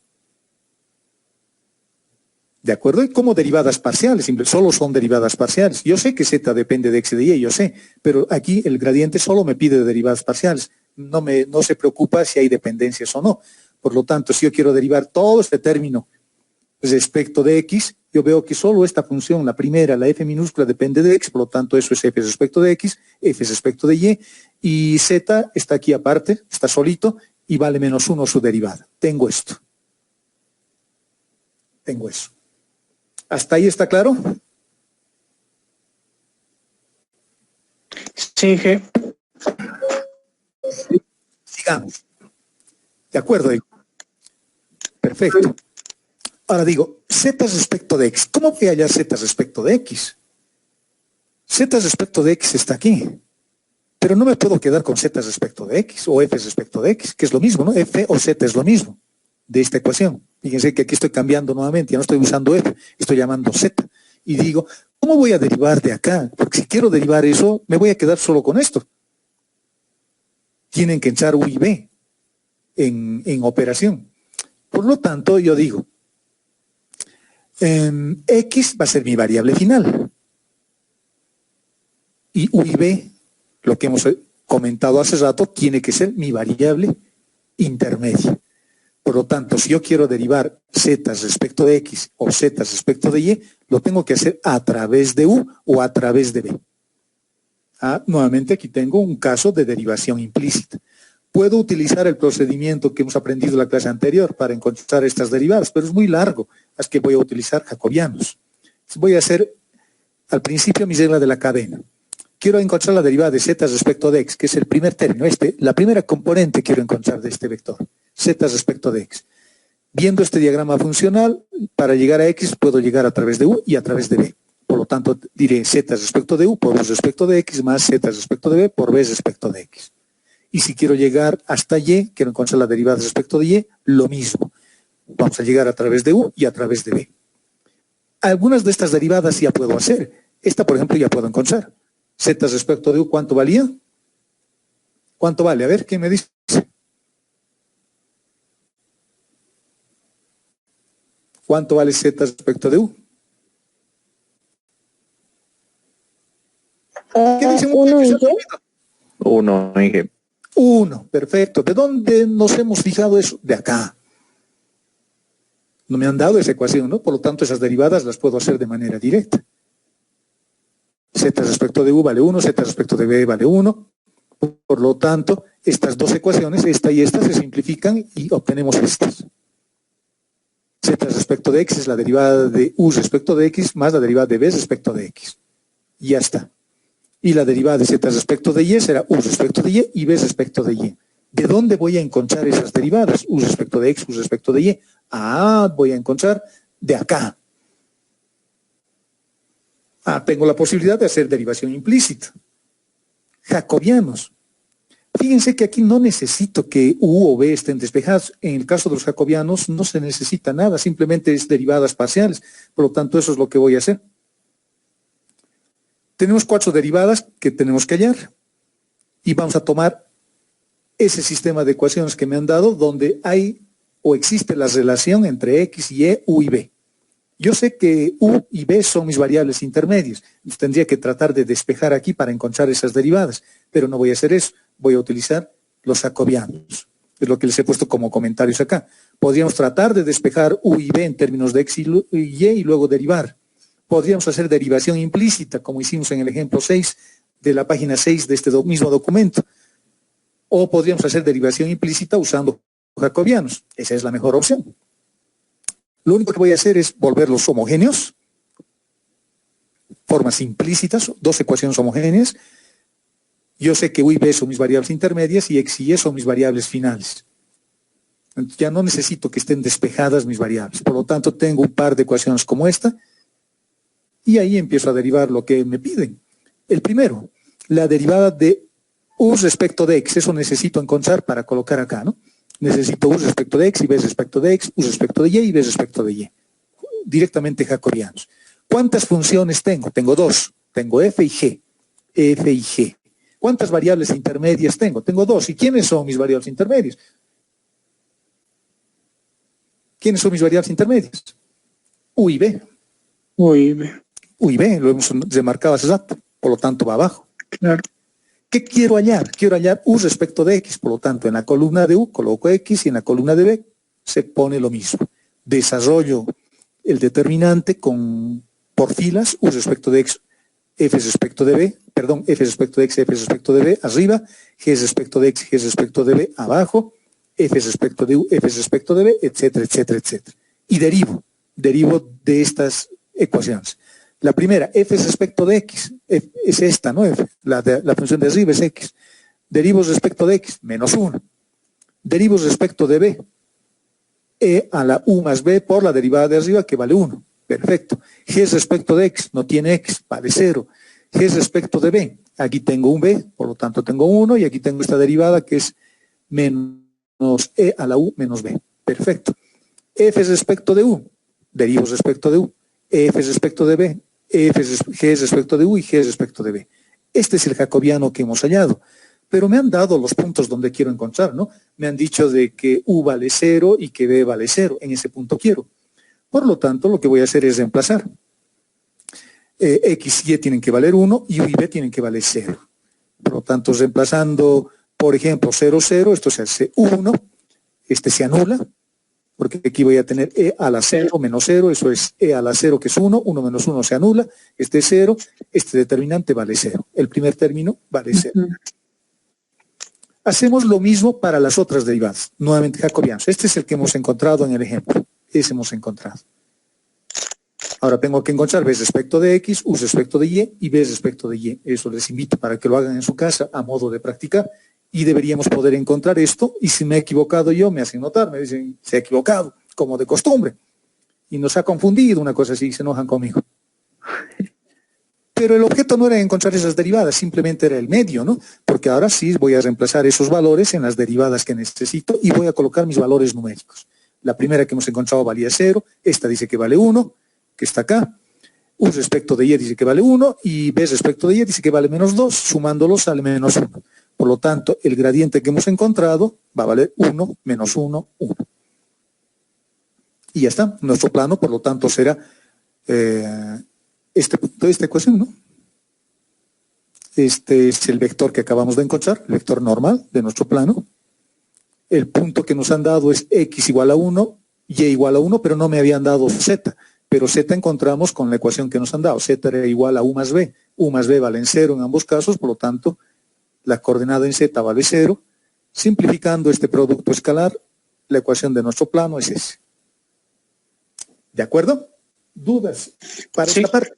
¿De acuerdo? Y como derivadas parciales, solo son derivadas parciales. Yo sé que z depende de x y de y, yo sé, pero aquí el gradiente solo me pide derivadas parciales. No se preocupa si hay dependencias o no. Por lo tanto, si yo quiero derivar todo este término respecto de x, yo veo que solo esta función, la primera, la f minúscula, depende de x, por lo tanto eso es f respecto de x, f respecto de y z está aquí aparte, está solito, y vale menos 1 su derivada. Tengo esto. Tengo eso. ¿Hasta ahí está claro? Sí, G. Sigamos. ¿De acuerdo? Perfecto. Ahora digo, z respecto de x. ¿Cómo voy a hallar z respecto de x? Z respecto de x está aquí. Pero no me puedo quedar con z respecto de x o f respecto de x, que es lo mismo, ¿no? F o z es lo mismo de esta ecuación. Fíjense que aquí estoy cambiando nuevamente, ya no estoy usando f, estoy llamando z. Y digo, ¿cómo voy a derivar de acá? Porque si quiero derivar eso, me voy a quedar solo con esto. Tienen que echar u y b en operación. Por lo tanto, yo digo, x va a ser mi variable final. Y u y b, lo que hemos comentado hace rato, tiene que ser mi variable intermedia. Por lo tanto, si yo quiero derivar z respecto de x o z respecto de y, lo tengo que hacer a través de u o a través de b. Nuevamente aquí tengo un caso de derivación implícita. Puedo utilizar el procedimiento que hemos aprendido en la clase anterior para encontrar estas derivadas, pero es muy largo, así que voy a utilizar jacobianos. Voy a hacer al principio mi regla de la cadena. Quiero encontrar la derivada de z respecto de x, que es el primer término, la primera componente quiero encontrar de este vector, z respecto de x. Viendo este diagrama funcional, para llegar a x puedo llegar a través de u y a través de b. Por lo tanto, diré z respecto de u por u respecto de x más z respecto de b por b respecto de x. Y si quiero llegar hasta y, quiero encontrar la derivada respecto de y, lo mismo. Vamos a llegar a través de u y a través de b. Algunas de estas derivadas ya puedo hacer. Esta, por ejemplo, ya puedo encontrar. Z respecto de u, ¿cuánto valía? ¿Cuánto vale? A ver, ¿quién me dice? ¿Cuánto vale z respecto de u? ¿Qué dicen? 1 y G. 1 en G. 1, perfecto. ¿De dónde nos hemos fijado eso? De acá. No me han dado esa ecuación, ¿no? Por lo tanto, esas derivadas las puedo hacer de manera directa. Z respecto de u vale 1, z respecto de b vale 1. Por lo tanto, estas dos ecuaciones, esta y esta, se simplifican y obtenemos estas. Z respecto de x es la derivada de u respecto de x más la derivada de b respecto de x. Y ya está. Y la derivada de z respecto de y será u respecto de y b respecto de y. ¿De dónde voy a encontrar esas derivadas? U respecto de x, u respecto de y. Voy a encontrar de acá. Tengo la posibilidad de hacer derivación implícita. Jacobianos. Fíjense que aquí no necesito que u o b estén despejados. En el caso de los jacobianos no se necesita nada, simplemente es derivadas parciales. Por lo tanto, eso es lo que voy a hacer. Tenemos 4 derivadas que tenemos que hallar. Y vamos a tomar ese sistema de ecuaciones que me han dado donde hay o existe la relación entre x y e, u y b. Yo sé que u y b son mis variables intermedias. Tendría que tratar de despejar aquí para encontrar esas derivadas, pero no voy a hacer eso. Voy a utilizar los jacobianos. Es lo que les he puesto como comentarios acá. Podríamos tratar de despejar u y b en términos de x y y luego derivar. Podríamos hacer derivación implícita, como hicimos en el ejemplo 6 de la página 6 de este mismo documento. O podríamos hacer derivación implícita usando jacobianos. Esa es la mejor opción. Lo único que voy a hacer es volverlos homogéneos, formas implícitas, dos ecuaciones homogéneas. Yo sé que u y b son mis variables intermedias y x y y son mis variables finales. Entonces, ya no necesito que estén despejadas mis variables. Por lo tanto, tengo un par de ecuaciones como esta y ahí empiezo a derivar lo que me piden. El primero, la derivada de u respecto de x. Eso necesito encontrar para colocar acá, ¿no? Necesito u respecto de x y b respecto de x, u respecto de y b respecto de y. Directamente jacobianos. ¿Cuántas funciones tengo? Tengo 2. Tengo f y g. F y g. ¿Cuántas variables intermedias tengo? Tengo dos. ¿Y quiénes son mis variables intermedias? ¿Quiénes son mis variables intermedias? U y B. Uy, ve, U y B, lo hemos remarcado hace rato, por lo tanto va abajo. claro. ¿Qué quiero hallar? Quiero hallar U respecto de X, por lo tanto en la columna de U coloco X y en la columna de B se pone lo mismo. Desarrollo el determinante por filas, U respecto de X, F respecto de B, perdón, F respecto de X, F respecto de B, arriba, G respecto de X, G respecto de B, abajo, F respecto de U, F respecto de B, etcétera, etcétera, etcétera. Y derivo de estas ecuaciones. La primera, F respecto de X, es esta, ¿no? F, la función de arriba es X. Derivo respecto de X, menos 1. Derivo respecto de B, E a la U más B por la derivada de arriba, que vale 1. Perfecto. G respecto de X, no tiene X, vale 0. G respecto de B, aquí tengo un B, por lo tanto tengo 1, y aquí tengo esta derivada que es menos E a la U menos B. Perfecto. F respecto de U, derivo respecto de U. F respecto de B, G respecto de U y G respecto de B. Este es el jacobiano que hemos hallado. Pero me han dado los puntos donde quiero encontrar, ¿no? Me han dicho de que U vale 0 y que B vale 0. En ese punto quiero. Por lo tanto, lo que voy a hacer es reemplazar. X y Y tienen que valer 1 y U y B tienen que valer 0. Por lo tanto, reemplazando, por ejemplo, 0, 0, esto se hace 1, este se anula, porque aquí voy a tener E a la 0 menos 0, eso es E a la 0 que es 1, 1 menos 1 se anula, este es 0, este determinante vale 0. El primer término vale 0. Hacemos lo mismo para las otras derivadas, nuevamente jacobianos. Este es el que hemos encontrado en el ejemplo, ese hemos encontrado. Ahora tengo que encontrar B respecto de X, U respecto de Y B respecto de Y. Eso les invito para que lo hagan en su casa a modo de practicar. Y deberíamos poder encontrar esto, y si me he equivocado yo, me hacen notar, me dicen, se ha equivocado, como de costumbre, y nos ha confundido, una cosa así, se enojan conmigo. Pero el objeto no era encontrar esas derivadas, simplemente era el medio, ¿no? Porque ahora sí voy a reemplazar esos valores en las derivadas que necesito y voy a colocar mis valores numéricos. La primera que hemos encontrado valía 0, esta dice que vale 1, que está acá. U respecto de Y dice que vale 1 y B respecto de Y dice que vale menos 2, sumándolos sale menos 1. Por lo tanto, el gradiente que hemos encontrado va a valer 1 menos 1, 1. Y ya está, nuestro plano, por lo tanto, será esta ecuación, ¿no? Este es el vector que acabamos de encontrar, el vector normal de nuestro plano. El punto que nos han dado es X igual a 1, Y igual a 1, pero no me habían dado Z. Pero Z encontramos con la ecuación que nos han dado. Z era igual a U más B. U más B valen 0 en ambos casos, por lo tanto, la coordenada en Z vale 0. Simplificando este producto escalar, la ecuación de nuestro plano es ese. ¿De acuerdo? ¿Dudas para esta parte?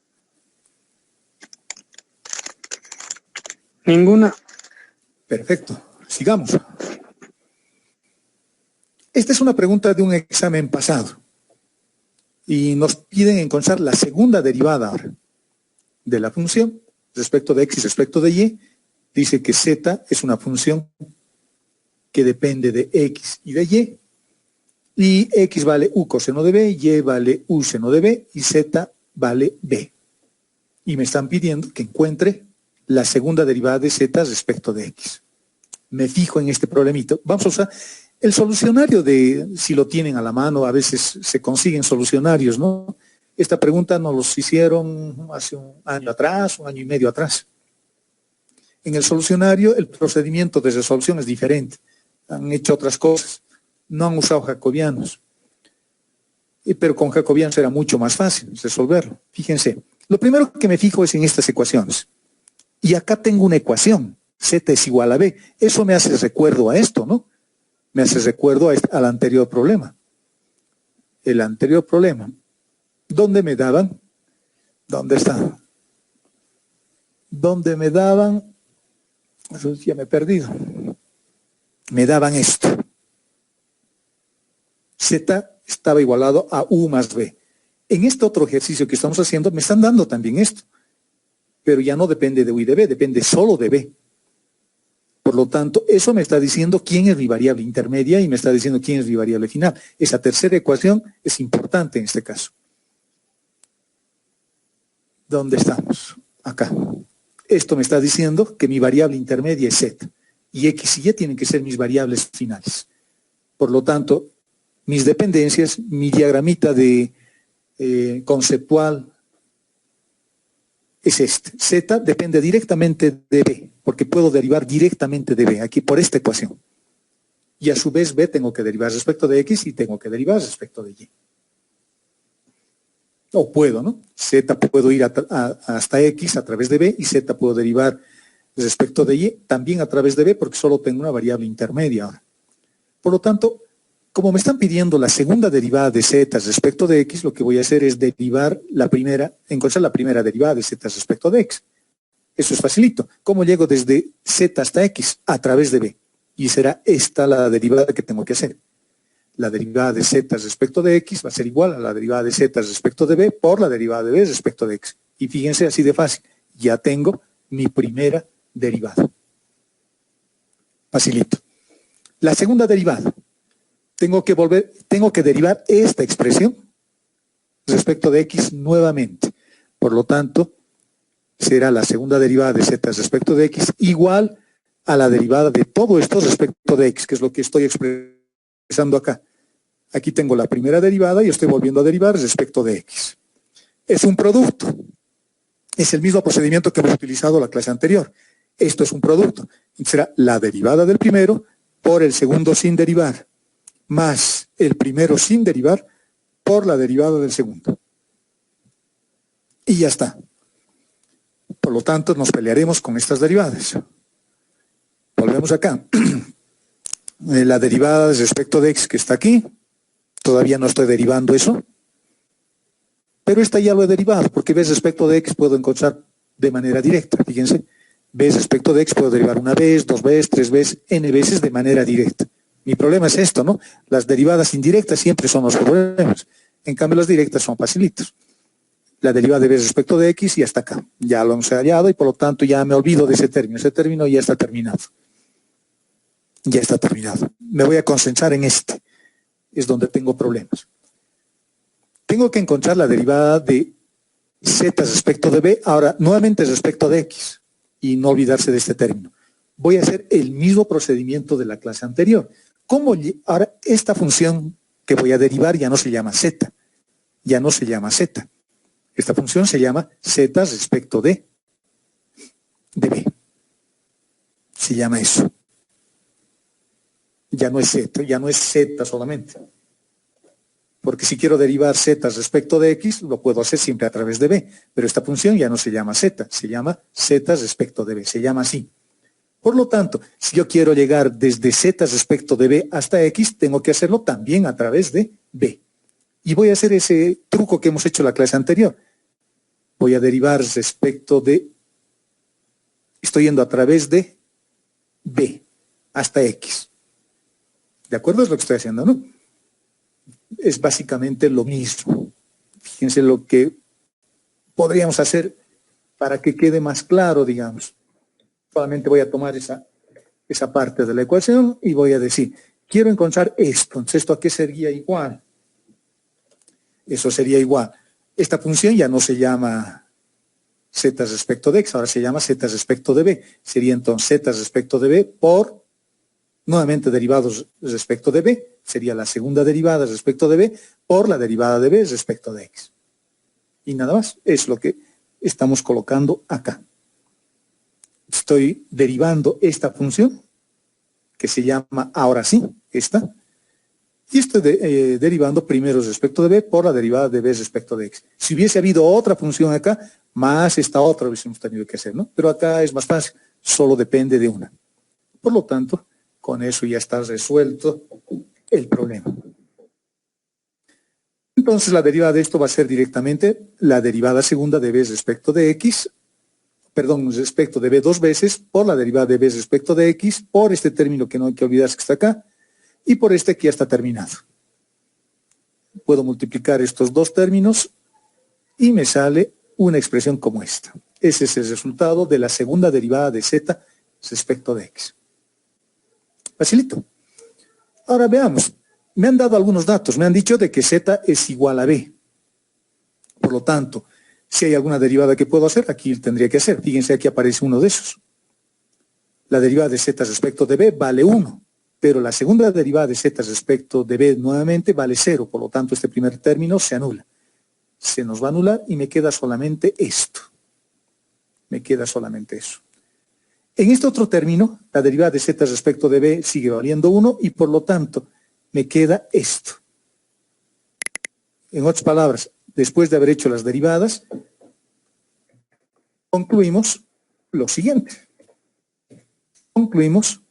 Ninguna. Perfecto. Sigamos. Esta es una pregunta de un examen pasado. Y nos piden encontrar la segunda derivada ahora de la función respecto de X y respecto de Y. Dice que Z es una función que depende de X y de Y. Y X vale U coseno de B, Y vale U seno de B y Z vale B. Y me están pidiendo que encuentre la segunda derivada de Z respecto de X. Me fijo en este problemito. Vamos a usar el solucionario si lo tienen a la mano, a veces se consiguen solucionarios, ¿no? Esta pregunta nos los hicieron hace un año atrás, un año y medio atrás. En el solucionario el procedimiento de resolución es diferente. Han hecho otras cosas. No han usado jacobianos. Pero con jacobianos era mucho más fácil resolverlo. Fíjense, lo primero que me fijo es en estas ecuaciones. Y acá tengo una ecuación. Z es igual a B. Eso me hace recuerdo a esto, ¿no? Me hace recuerdo al anterior problema. El anterior problema. ¿Dónde me daban? ¿Dónde está? ¿Dónde me daban? Eso ya me he perdido. Me daban esto. Z estaba igualado a U más B. En este otro ejercicio que estamos haciendo me están dando también esto. Pero ya no depende de U y de B, depende solo de B. Por lo tanto, eso me está diciendo quién es mi variable intermedia y me está diciendo quién es mi variable final. Esa tercera ecuación es importante en este caso. ¿Dónde estamos? Acá. esto me está diciendo que mi variable intermedia es z, y x y y tienen que ser mis variables finales. Por lo tanto, mis dependencias, mi diagramita de conceptual es este. Z depende directamente de B, porque puedo derivar directamente de B, aquí por esta ecuación. Y a su vez B tengo que derivar respecto de X y tengo que derivar respecto de Y. O puedo, ¿no? Z puedo ir hasta X a través de B y Z puedo derivar respecto de Y también a través de B porque solo tengo una variable intermedia ahora. Por lo tanto, como me están pidiendo la segunda derivada de Z respecto de X, lo que voy a hacer es derivar la primera, encontrar la primera derivada de Z respecto de X. Eso es facilito. ¿Cómo llego desde Z hasta X? A través de B. Y será esta la derivada que tengo que hacer. La derivada de Z respecto de X va a ser igual a la derivada de Z respecto de B por la derivada de B respecto de X. Y fíjense, así de fácil. Ya tengo mi primera derivada. Facilito. La segunda derivada. Tengo que derivar esta expresión respecto de X nuevamente. Por lo tanto, será la segunda derivada de Z respecto de X igual a la derivada de todo esto respecto de X, que es lo que estoy expresando acá. Aquí tengo la primera derivada y estoy volviendo a derivar respecto de X. Es un producto. Es el mismo procedimiento que hemos utilizado en la clase anterior. Esto es un producto. Será la derivada del primero por el segundo sin derivar, más el primero sin derivar por la derivada del segundo. Y ya está. Por lo tanto, nos pelearemos con estas derivadas. Volvemos acá. La derivada respecto de X que está aquí, todavía no estoy derivando eso, pero esta ya lo he derivado, porque B respecto de X puedo encontrar de manera directa. Fíjense, B respecto de X puedo derivar una vez, dos veces, tres veces, n veces de manera directa. Mi problema es esto, ¿no? Las derivadas indirectas siempre son los problemas. En cambio, las directas son facilitas. La derivada de B respecto de X y hasta acá. Ya lo hemos hallado y por lo tanto ya me olvido de ese término. Ese término ya está terminado. Ya está terminado. Me voy a concentrar en este. Es donde tengo problemas. Tengo que encontrar la derivada de Z respecto de B. Ahora, nuevamente respecto de X. Y no olvidarse de este término. Voy a hacer el mismo procedimiento de la clase anterior. Ahora, esta función que voy a derivar ya no se llama Z. Ya no se llama Z. Esta función se llama Z respecto de B. Se llama eso. Ya no es Z, ya no es Z solamente. Porque si quiero derivar Z respecto de X, lo puedo hacer siempre a través de B. Pero esta función ya no se llama Z, se llama Z respecto de B. Se llama así. Por lo tanto, si yo quiero llegar desde Z respecto de B hasta X, tengo que hacerlo también a través de B. Y voy a hacer ese truco que hemos hecho en la clase anterior. Voy a derivar respecto de, estoy yendo a través de B hasta X. ¿De acuerdo? Es lo que estoy haciendo, ¿no? Es básicamente lo mismo. Fíjense lo que podríamos hacer para que quede más claro, digamos. Solamente voy a tomar esa parte de la ecuación y voy a decir, quiero encontrar esto. Entonces, ¿esto a qué sería igual? Eso sería igual. Esta función ya no se llama Z respecto de X, ahora se llama Z respecto de B. Sería entonces Z respecto de B por, nuevamente derivados respecto de B, sería la segunda derivada respecto de B por la derivada de B respecto de X. Y nada más, es lo que estamos colocando acá. Estoy derivando esta función, que se llama ahora sí, esta, y estoy derivando primero respecto de B por la derivada de B respecto de X. Si hubiese habido otra función acá, más esta otra hubiésemos tenido que hacer, ¿no? Pero acá es más fácil, solo depende de una. Por lo tanto, con eso ya está resuelto el problema. Entonces la derivada de esto va a ser directamente la derivada segunda de B respecto de X, respecto de B dos veces, por la derivada de B respecto de X, por este término que no hay que olvidarse que está acá, y por este que ya está terminado. Puedo multiplicar estos dos términos y me sale una expresión como esta. Ese es el resultado de la segunda derivada de Z respecto de X. Facilito. Ahora veamos. Me han dado algunos datos. Me han dicho de que Z es igual a B. Por lo tanto, Si hay alguna derivada que puedo hacer, aquí tendría que hacer. Fíjense, aquí aparece uno de esos. La derivada de z respecto de b vale 1, pero la segunda derivada de z respecto de b nuevamente vale 0, por lo tanto este primer término se anula. Se nos va a anular y me queda solamente esto. Me queda solamente eso. En este otro término, la derivada de z respecto de b sigue valiendo 1 y por lo tanto me queda esto. En otras palabras, después de haber hecho las derivadas, concluimos lo siguiente. Concluimos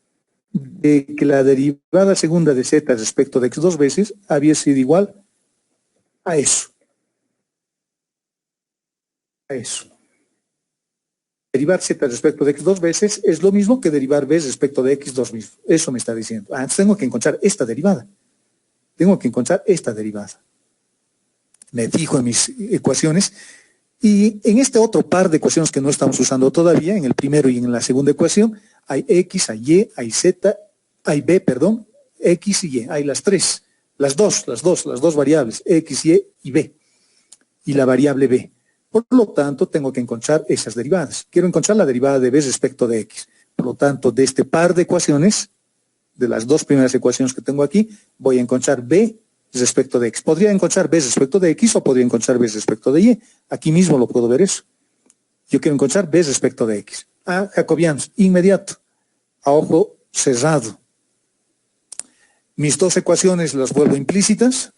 de que la derivada segunda de z respecto de x dos veces había sido igual a eso. A eso. Derivar z respecto de x dos veces es lo mismo que derivar b respecto de x dos veces. Eso me está diciendo. Entonces tengo que encontrar esta derivada. Tengo que encontrar esta derivada. Me fijo en mis ecuaciones y en este otro par de ecuaciones que no estamos usando todavía, en el primero y en la segunda ecuación, hay x, hay y, hay z, hay b, perdón, x y y. Hay las tres, las dos variables, x, y b. Y la variable b. Por lo tanto, tengo que encontrar esas derivadas. Quiero encontrar la derivada de b respecto de x. Por lo tanto, de este par de ecuaciones, de las dos primeras ecuaciones que tengo aquí, voy a encontrar b respecto de x. Podría encontrar b respecto de x o podría encontrar b respecto de y. Aquí mismo lo puedo ver eso. Yo quiero encontrar b respecto de x. A jacobianos, inmediato, a ojo cerrado. Mis dos ecuaciones las vuelvo implícitas.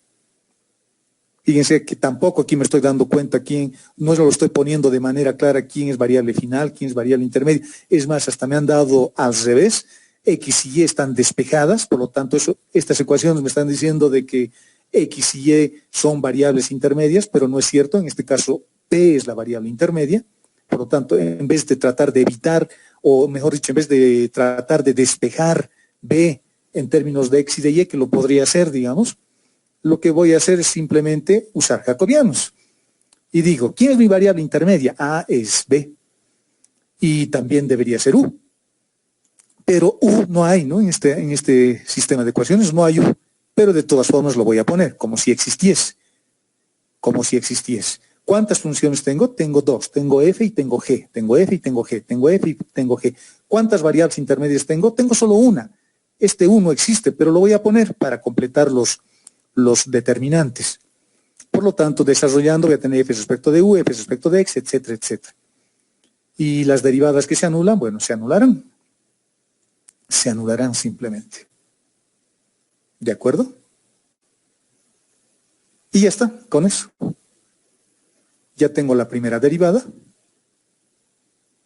Fíjense que tampoco aquí me estoy dando cuenta quién, no lo estoy poniendo de manera clara quién es variable final, quién es variable intermedia. Es más, hasta me han dado al revés. X y y están despejadas, por lo tanto estas ecuaciones me están diciendo de que X y y son variables intermedias, pero no es cierto. En este caso, P es la variable intermedia. Por lo tanto, en vez de tratar de evitar, o mejor dicho, en vez de tratar de despejar B en términos de X y de Y, que lo podría hacer, digamos, lo que voy a hacer es simplemente usar jacobianos. Y digo, ¿quién es mi variable intermedia? A es B. Y también debería ser U. Pero U no hay, ¿no? En este sistema de ecuaciones no hay U. Pero de todas formas lo voy a poner, como si existiese. Como si existiese. ¿Cuántas funciones tengo? Tengo dos. Tengo F y tengo G. Tengo F y tengo G. Tengo F y tengo G. ¿Cuántas variables intermedias tengo? Tengo solo una. Este U no existe, pero lo voy a poner para completar los determinantes. Por lo tanto, desarrollando voy a tener F respecto de U, F respecto de X, etcétera, etcétera. Y las derivadas que se anulan, bueno, se anularán. Se anularán simplemente. ¿De acuerdo? Y ya está, con eso. Ya tengo la primera derivada.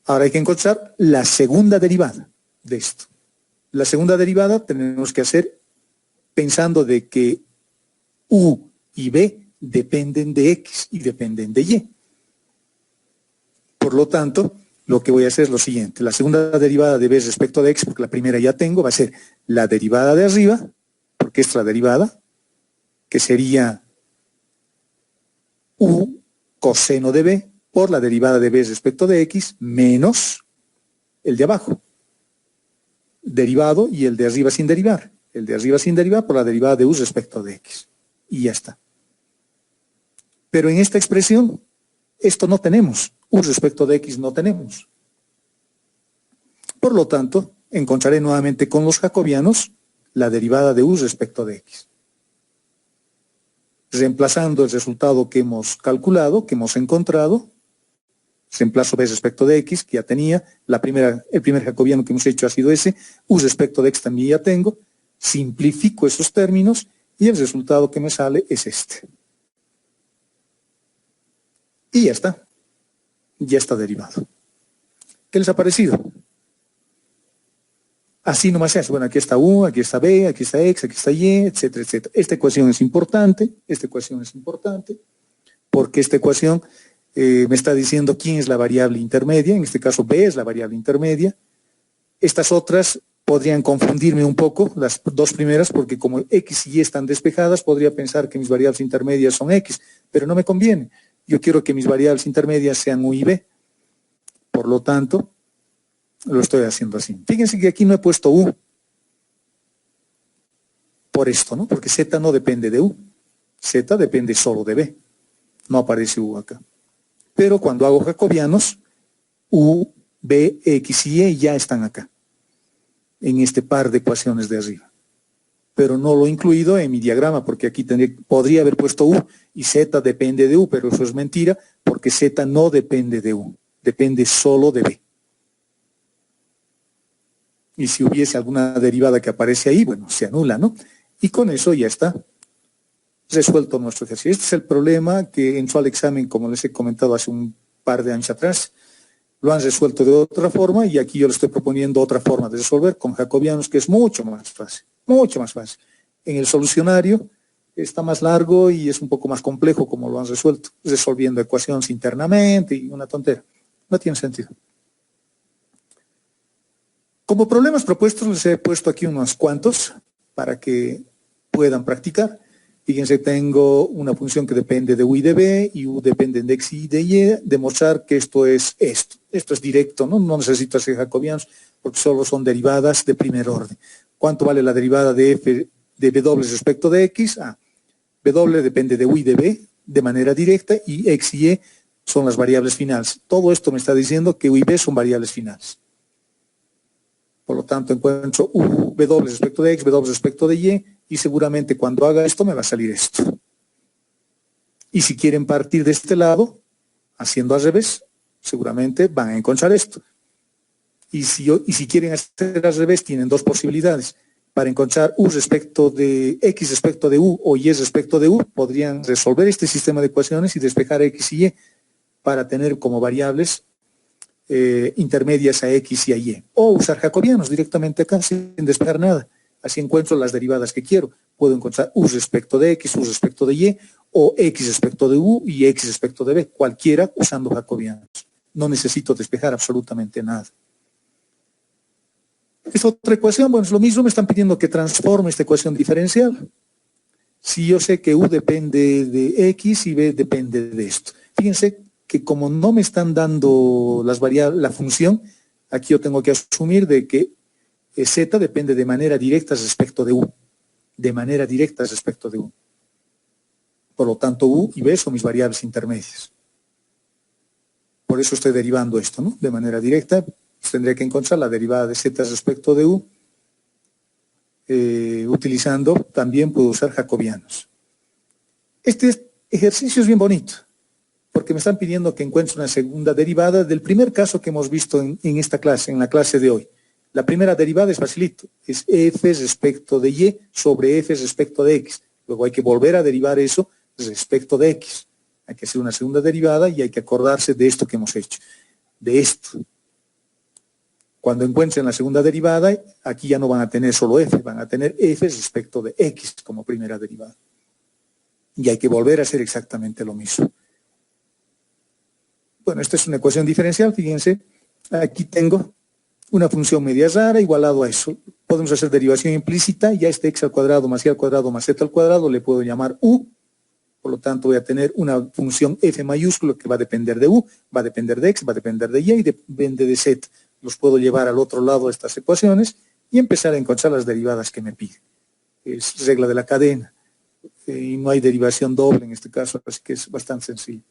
Ahora hay que encontrar la segunda derivada de esto. La segunda derivada tenemos que hacer pensando de que U y B dependen de X y dependen de Y. Por lo tanto, lo que voy a hacer es lo siguiente. La segunda derivada de B respecto de X, porque la primera ya tengo, va a ser la derivada de arriba, porque es la derivada, que sería U coseno de B por la derivada de B respecto de X menos el de abajo. Derivado y el de arriba sin derivar. El de arriba sin derivar por la derivada de U respecto de X. Y ya está. Pero en esta expresión, esto no tenemos. U respecto de X no tenemos. Por lo tanto, encontraré nuevamente con los jacobianos la derivada de U respecto de X. Reemplazando el resultado que hemos calculado, que hemos encontrado, reemplazo B respecto de X, que ya tenía, el primer jacobiano que hemos hecho ha sido ese, U respecto de X también ya tengo, simplifico esos términos y el resultado que me sale es este. Y ya está derivado. ¿Qué les ha parecido? Así nomás es. Bueno, aquí está U, aquí está B, aquí está X, aquí está Y, etcétera, etcétera. Esta ecuación es importante, porque esta ecuación me está diciendo quién es la variable intermedia, en este caso B es la variable intermedia. Estas otras podrían confundirme un poco, las dos primeras, porque como X y Y están despejadas, podría pensar que mis variables intermedias son X, pero no me conviene. Yo quiero que mis variables intermedias sean U y B. Por lo tanto, lo estoy haciendo así. Fíjense que aquí no he puesto U. Por esto, ¿no? Porque Z no depende de U. Z depende solo de B. No aparece U acá. pero cuando hago jacobianos, U, B, X y Y ya están acá, en este par de ecuaciones de arriba. Pero no lo he incluido en mi diagrama, porque aquí podría haber puesto U y Z depende de U, pero eso es mentira, porque Z no depende de U, depende solo de B. Y si hubiese alguna derivada que aparece ahí, bueno, se anula, ¿no? Y con eso ya está resuelto nuestro ejercicio. Este es el problema que entró al examen, como les he comentado hace un par de años atrás. Lo han resuelto de otra forma y aquí yo les estoy proponiendo otra forma de resolver con jacobianos, que es mucho más fácil, mucho más fácil. En el solucionario está más largo y es un poco más complejo como lo han resuelto, resolviendo ecuaciones internamente y una tontera. No tiene sentido. Como problemas propuestos les he puesto aquí unos cuantos para que puedan practicar. Fíjense, tengo una función que depende de U y de B, y U depende de X y de Y, demostrar que esto es esto. Esto es directo, ¿no? No necesito hacer jacobianos porque solo son derivadas de primer orden. ¿Cuánto vale la derivada de F de W respecto de X? W depende de U y de B de manera directa, y X y Y son las variables finales. Todo esto me está diciendo que U y B son variables finales. Por lo tanto, encuentro U, W respecto de X, W respecto de Y, y seguramente cuando haga esto me va a salir esto. Y si quieren partir de este lado, haciendo al revés, seguramente van a encontrar esto. Y si quieren hacer al revés, tienen dos posibilidades. Para encontrar U respecto de X respecto de U o Y respecto de U, podrían resolver este sistema de ecuaciones y despejar X y Y para tener como variables intermedias a X y a Y. O usar jacobianos directamente acá sin despejar nada. Así encuentro las derivadas que quiero. Puedo encontrar U respecto de X, U respecto de Y, o X respecto de U y X respecto de B, cualquiera usando jacobianos. No necesito despejar absolutamente nada. Esta otra ecuación, bueno, es lo mismo, me están pidiendo que transforme esta ecuación diferencial. Si yo sé que U depende de X y B depende de esto. Fíjense que como no me están dando las variables, la función, aquí yo tengo que asumir de que Z depende de manera directa respecto de U. De manera directa respecto de U. Por lo tanto, U y B son mis variables intermedias. Por eso estoy derivando esto, ¿no? De manera directa, pues tendría que encontrar la derivada de Z respecto de U. Utilizando, también puedo usar jacobianos. Este ejercicio es bien bonito, porque me están pidiendo que encuentre una segunda derivada del primer caso que hemos visto en esta clase, en la clase de hoy. La primera derivada es facilito, es F respecto de Y sobre F respecto de X. Luego hay que volver a derivar eso respecto de X. Hay que hacer una segunda derivada y hay que acordarse de esto que hemos hecho, de esto. Cuando encuentren la segunda derivada, aquí ya no van a tener solo F, van a tener F respecto de X como primera derivada. Y hay que volver a hacer exactamente lo mismo. Bueno, esta es una ecuación diferencial, fíjense, aquí tengo una función media rara igualado a eso. Podemos hacer derivación implícita, ya este x al cuadrado más y al cuadrado más z al cuadrado le puedo llamar u. Por lo tanto voy a tener una función f mayúscula que va a depender de u, va a depender de x, va a depender de y depende de z. Los puedo llevar al otro lado de estas ecuaciones y empezar a encontrar las derivadas que me pide. Es regla de la cadena y no hay derivación doble en este caso, así que es bastante sencillo.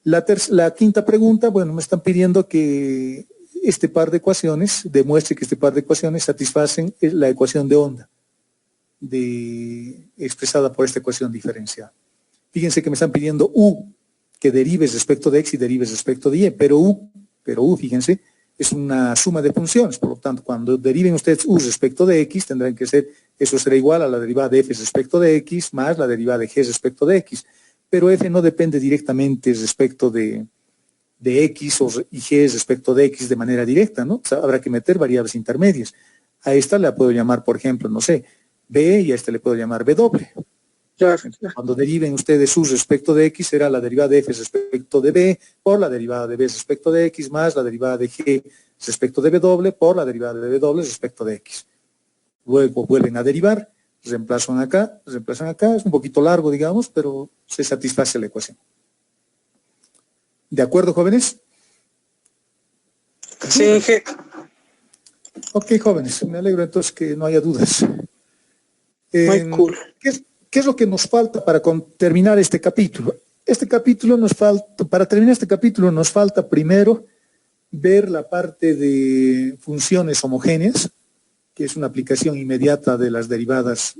La quinta pregunta, bueno, me están pidiendo que este par de ecuaciones, demuestre que este par de ecuaciones satisfacen la ecuación de onda expresada por esta ecuación diferencial. Fíjense que me están pidiendo u, que derives respecto de x y derives respecto de y, pero u, fíjense, es una suma de funciones, por lo tanto, cuando deriven ustedes u respecto de x, tendrán que ser, eso será igual a la derivada de f respecto de x más la derivada de g respecto de x, pero f no depende directamente respecto de x y g respecto de x de manera directa, ¿no? O sea, habrá que meter variables intermedias. A esta la puedo llamar, por ejemplo, no sé, b, y a esta le puedo llamar w. Claro. Cuando deriven ustedes u respecto de x, será la derivada de f respecto de b por la derivada de b respecto de x más la derivada de g respecto de w por la derivada de w respecto de x. Luego vuelven a derivar, reemplazan acá, es un poquito largo, digamos, pero se satisface la ecuación. ¿De acuerdo, jóvenes? Sí, Inge. Ok, jóvenes, me alegro entonces que no haya dudas. Muy cool. ¿Qué es lo que nos falta para terminar este capítulo? Este capítulo nos falta, para terminar este capítulo nos falta primero ver la parte de funciones homogéneas, que es una aplicación inmediata de las derivadas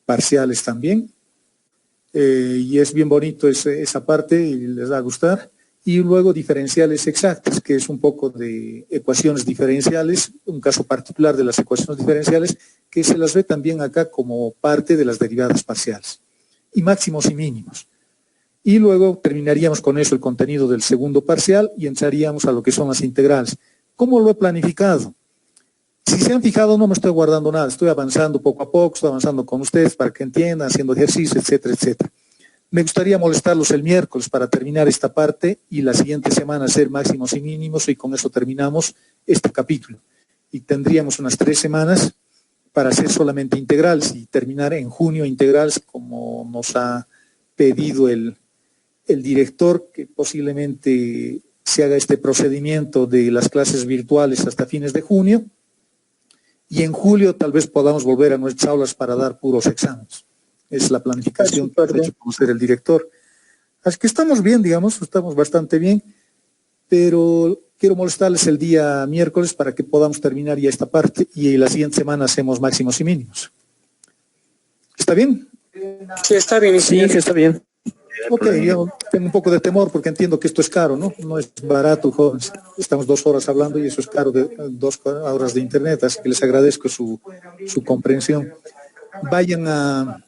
parciales también. Y es bien bonito esa parte y les va a gustar. Y luego diferenciales exactas, que es un poco de ecuaciones diferenciales, un caso particular de las ecuaciones diferenciales, que se las ve también acá como parte de las derivadas parciales. Y máximos y mínimos. Y luego terminaríamos con eso el contenido del segundo parcial y entraríamos a lo que son las integrales. ¿Cómo lo he planificado? Si se han fijado, no me estoy guardando nada, estoy avanzando poco a poco, estoy avanzando con ustedes para que entiendan, haciendo ejercicio, etcétera, etcétera. Me gustaría molestarlos el miércoles para terminar esta parte y la siguiente semana hacer máximos y mínimos y con eso terminamos este capítulo. Y tendríamos unas 3 semanas para hacer solamente integrales y terminar en junio integrales como nos ha pedido el director, que posiblemente se haga este procedimiento de las clases virtuales hasta fines de junio y en julio tal vez podamos volver a nuestras aulas para dar puros exámenes. Es la planificación que ha hecho conocer el director. Así que estamos bien, digamos, estamos bastante bien, pero quiero molestarles el día miércoles para que podamos terminar ya esta parte y la siguiente semana hacemos máximos y mínimos. ¿Está bien? Sí, está bien. Sí, que está bien. Ok, yo tengo un poco de temor porque entiendo que esto es caro, ¿no? No es barato, jóvenes. Estamos 2 horas hablando y eso es caro, de 2 horas de internet, así que les agradezco su comprensión. Vayan a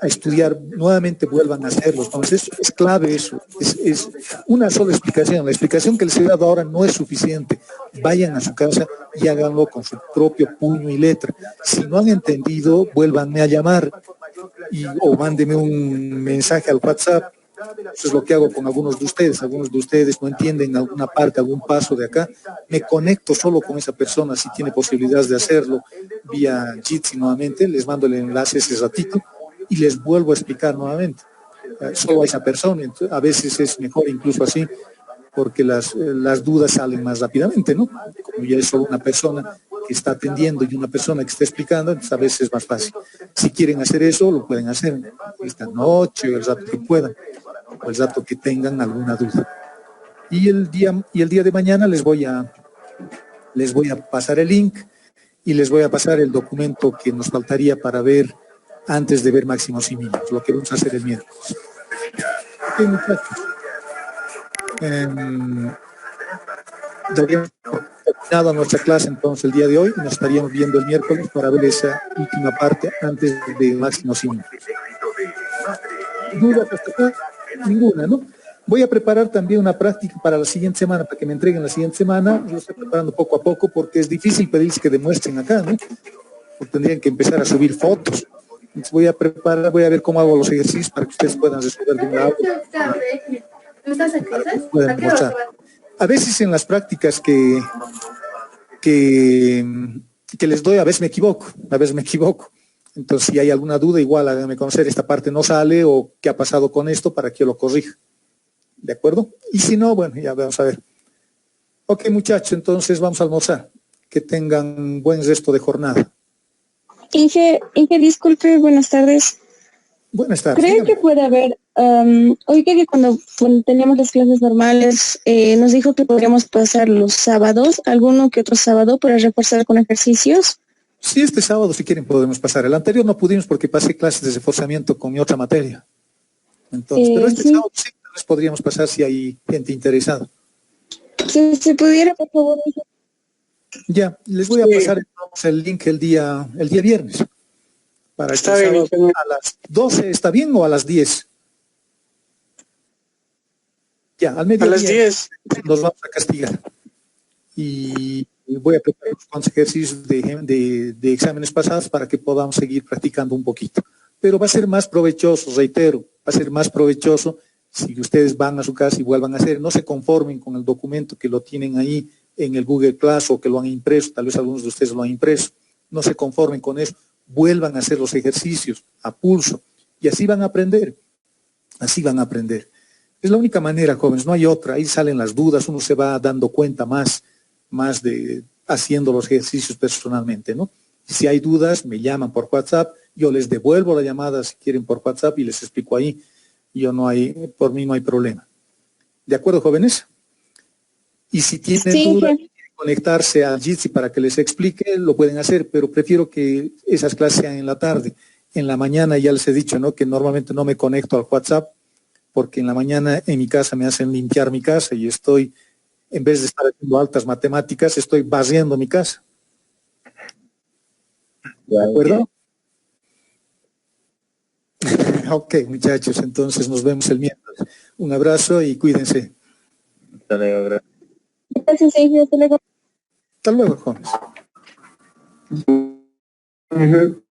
estudiar, nuevamente vuelvan a hacerlo. Entonces es clave eso, es una sola explicación. La explicación que les he dado ahora no es suficiente. Vayan a su casa y háganlo con su propio puño y letra. Si no han entendido, vuélvanme a llamar o mándenme un mensaje al WhatsApp. Eso es lo que hago con algunos de ustedes. Algunos de ustedes no entienden alguna parte, algún paso de acá. Me conecto solo con esa persona si tiene posibilidades de hacerlo vía Jitsi nuevamente. Les mando el enlace ese ratito y les vuelvo a explicar nuevamente. Solo a esa persona. Entonces, a veces es mejor incluso así porque las dudas salen más rápidamente, ¿no? Como ya es solo una persona que está atendiendo y una persona que está explicando, entonces a veces es más fácil. Si quieren hacer eso, lo pueden hacer esta noche o el rato que puedan, o el rato que tengan alguna duda. Y el día de mañana les voy a pasar el link y les voy a pasar el documento que nos faltaría para ver antes de ver máximos y mínimos, lo que vamos a hacer el miércoles. Ok, muchachos. Daríamos terminado nuestra clase entonces el día de hoy y nos estaríamos viendo el miércoles para ver esa última parte antes de máximos y mínimos. ¿Dudas hasta acá? Ninguna, ¿no? Voy a preparar también una práctica para la siguiente semana, para que me entreguen la siguiente semana. Lo estoy preparando poco a poco porque es difícil pedirles que demuestren acá, ¿no? Porque tendrían que empezar a subir fotos. Entonces voy a ver cómo hago los ejercicios para que ustedes puedan resolver de un lado. Puedan mostrar. A veces en las prácticas que les doy, a veces me equivoco. Entonces, si hay alguna duda, igual háganme conocer, esta parte no sale o qué ha pasado con esto para que yo lo corrija. ¿De acuerdo? Y si no, bueno, ya vamos a ver. Ok, muchachos, entonces vamos a almorzar. Que tengan buen resto de jornada. Inge, disculpe, buenas tardes. Buenas tardes. ¿Cree que puede haber, hoy que cuando teníamos las clases normales, nos dijo que podríamos pasar los sábados, alguno que otro sábado, para reforzar con ejercicios? Sí, este sábado, si quieren, podemos pasar. El anterior no pudimos porque pasé clases de reforzamiento con mi otra materia. Entonces, pero este sábado sí les podríamos pasar si hay gente interesada. Si se pudiera, por favor. Ya, les voy a pasar entonces el link el día viernes. Para está bien, a las 12, ¿está bien o a las 10? Ya, al mediodía. A las 10. Nos vamos a castigar. Y voy a preparar unos ejercicios de exámenes pasados para que podamos seguir practicando un poquito. Pero va a ser más provechoso, reitero, va a ser más provechoso si ustedes van a su casa y vuelvan a hacer. No se conformen con el documento que lo tienen ahí en el Google Class o que lo han impreso, tal vez algunos de ustedes lo han impreso. No se conformen con eso. Vuelvan a hacer los ejercicios a pulso y así van a aprender. Así van a aprender. Es la única manera, jóvenes, no hay otra. Ahí salen las dudas, uno se va dando cuenta más de haciendo los ejercicios personalmente, ¿no? Si hay dudas, me llaman por WhatsApp, yo les devuelvo la llamada si quieren por WhatsApp y les explico ahí. por mí no hay problema. ¿De acuerdo, jóvenes? Y si tienen Sí, dudas, jefe. conectarse al Jitsi para que les explique, lo pueden hacer, pero prefiero que esas clases sean en la tarde. En la mañana ya les he dicho, ¿no?, que normalmente no me conecto al WhatsApp, porque en la mañana en mi casa me hacen limpiar mi casa y estoy, en vez de estar haciendo altas matemáticas, estoy barriendo mi casa. ¿De acuerdo? Ok, muchachos, entonces nos vemos el miércoles. Un abrazo y cuídense. Hasta luego, gracias. Gracias, Sergio. Hasta luego. Hasta luego, jóvenes. Jefe.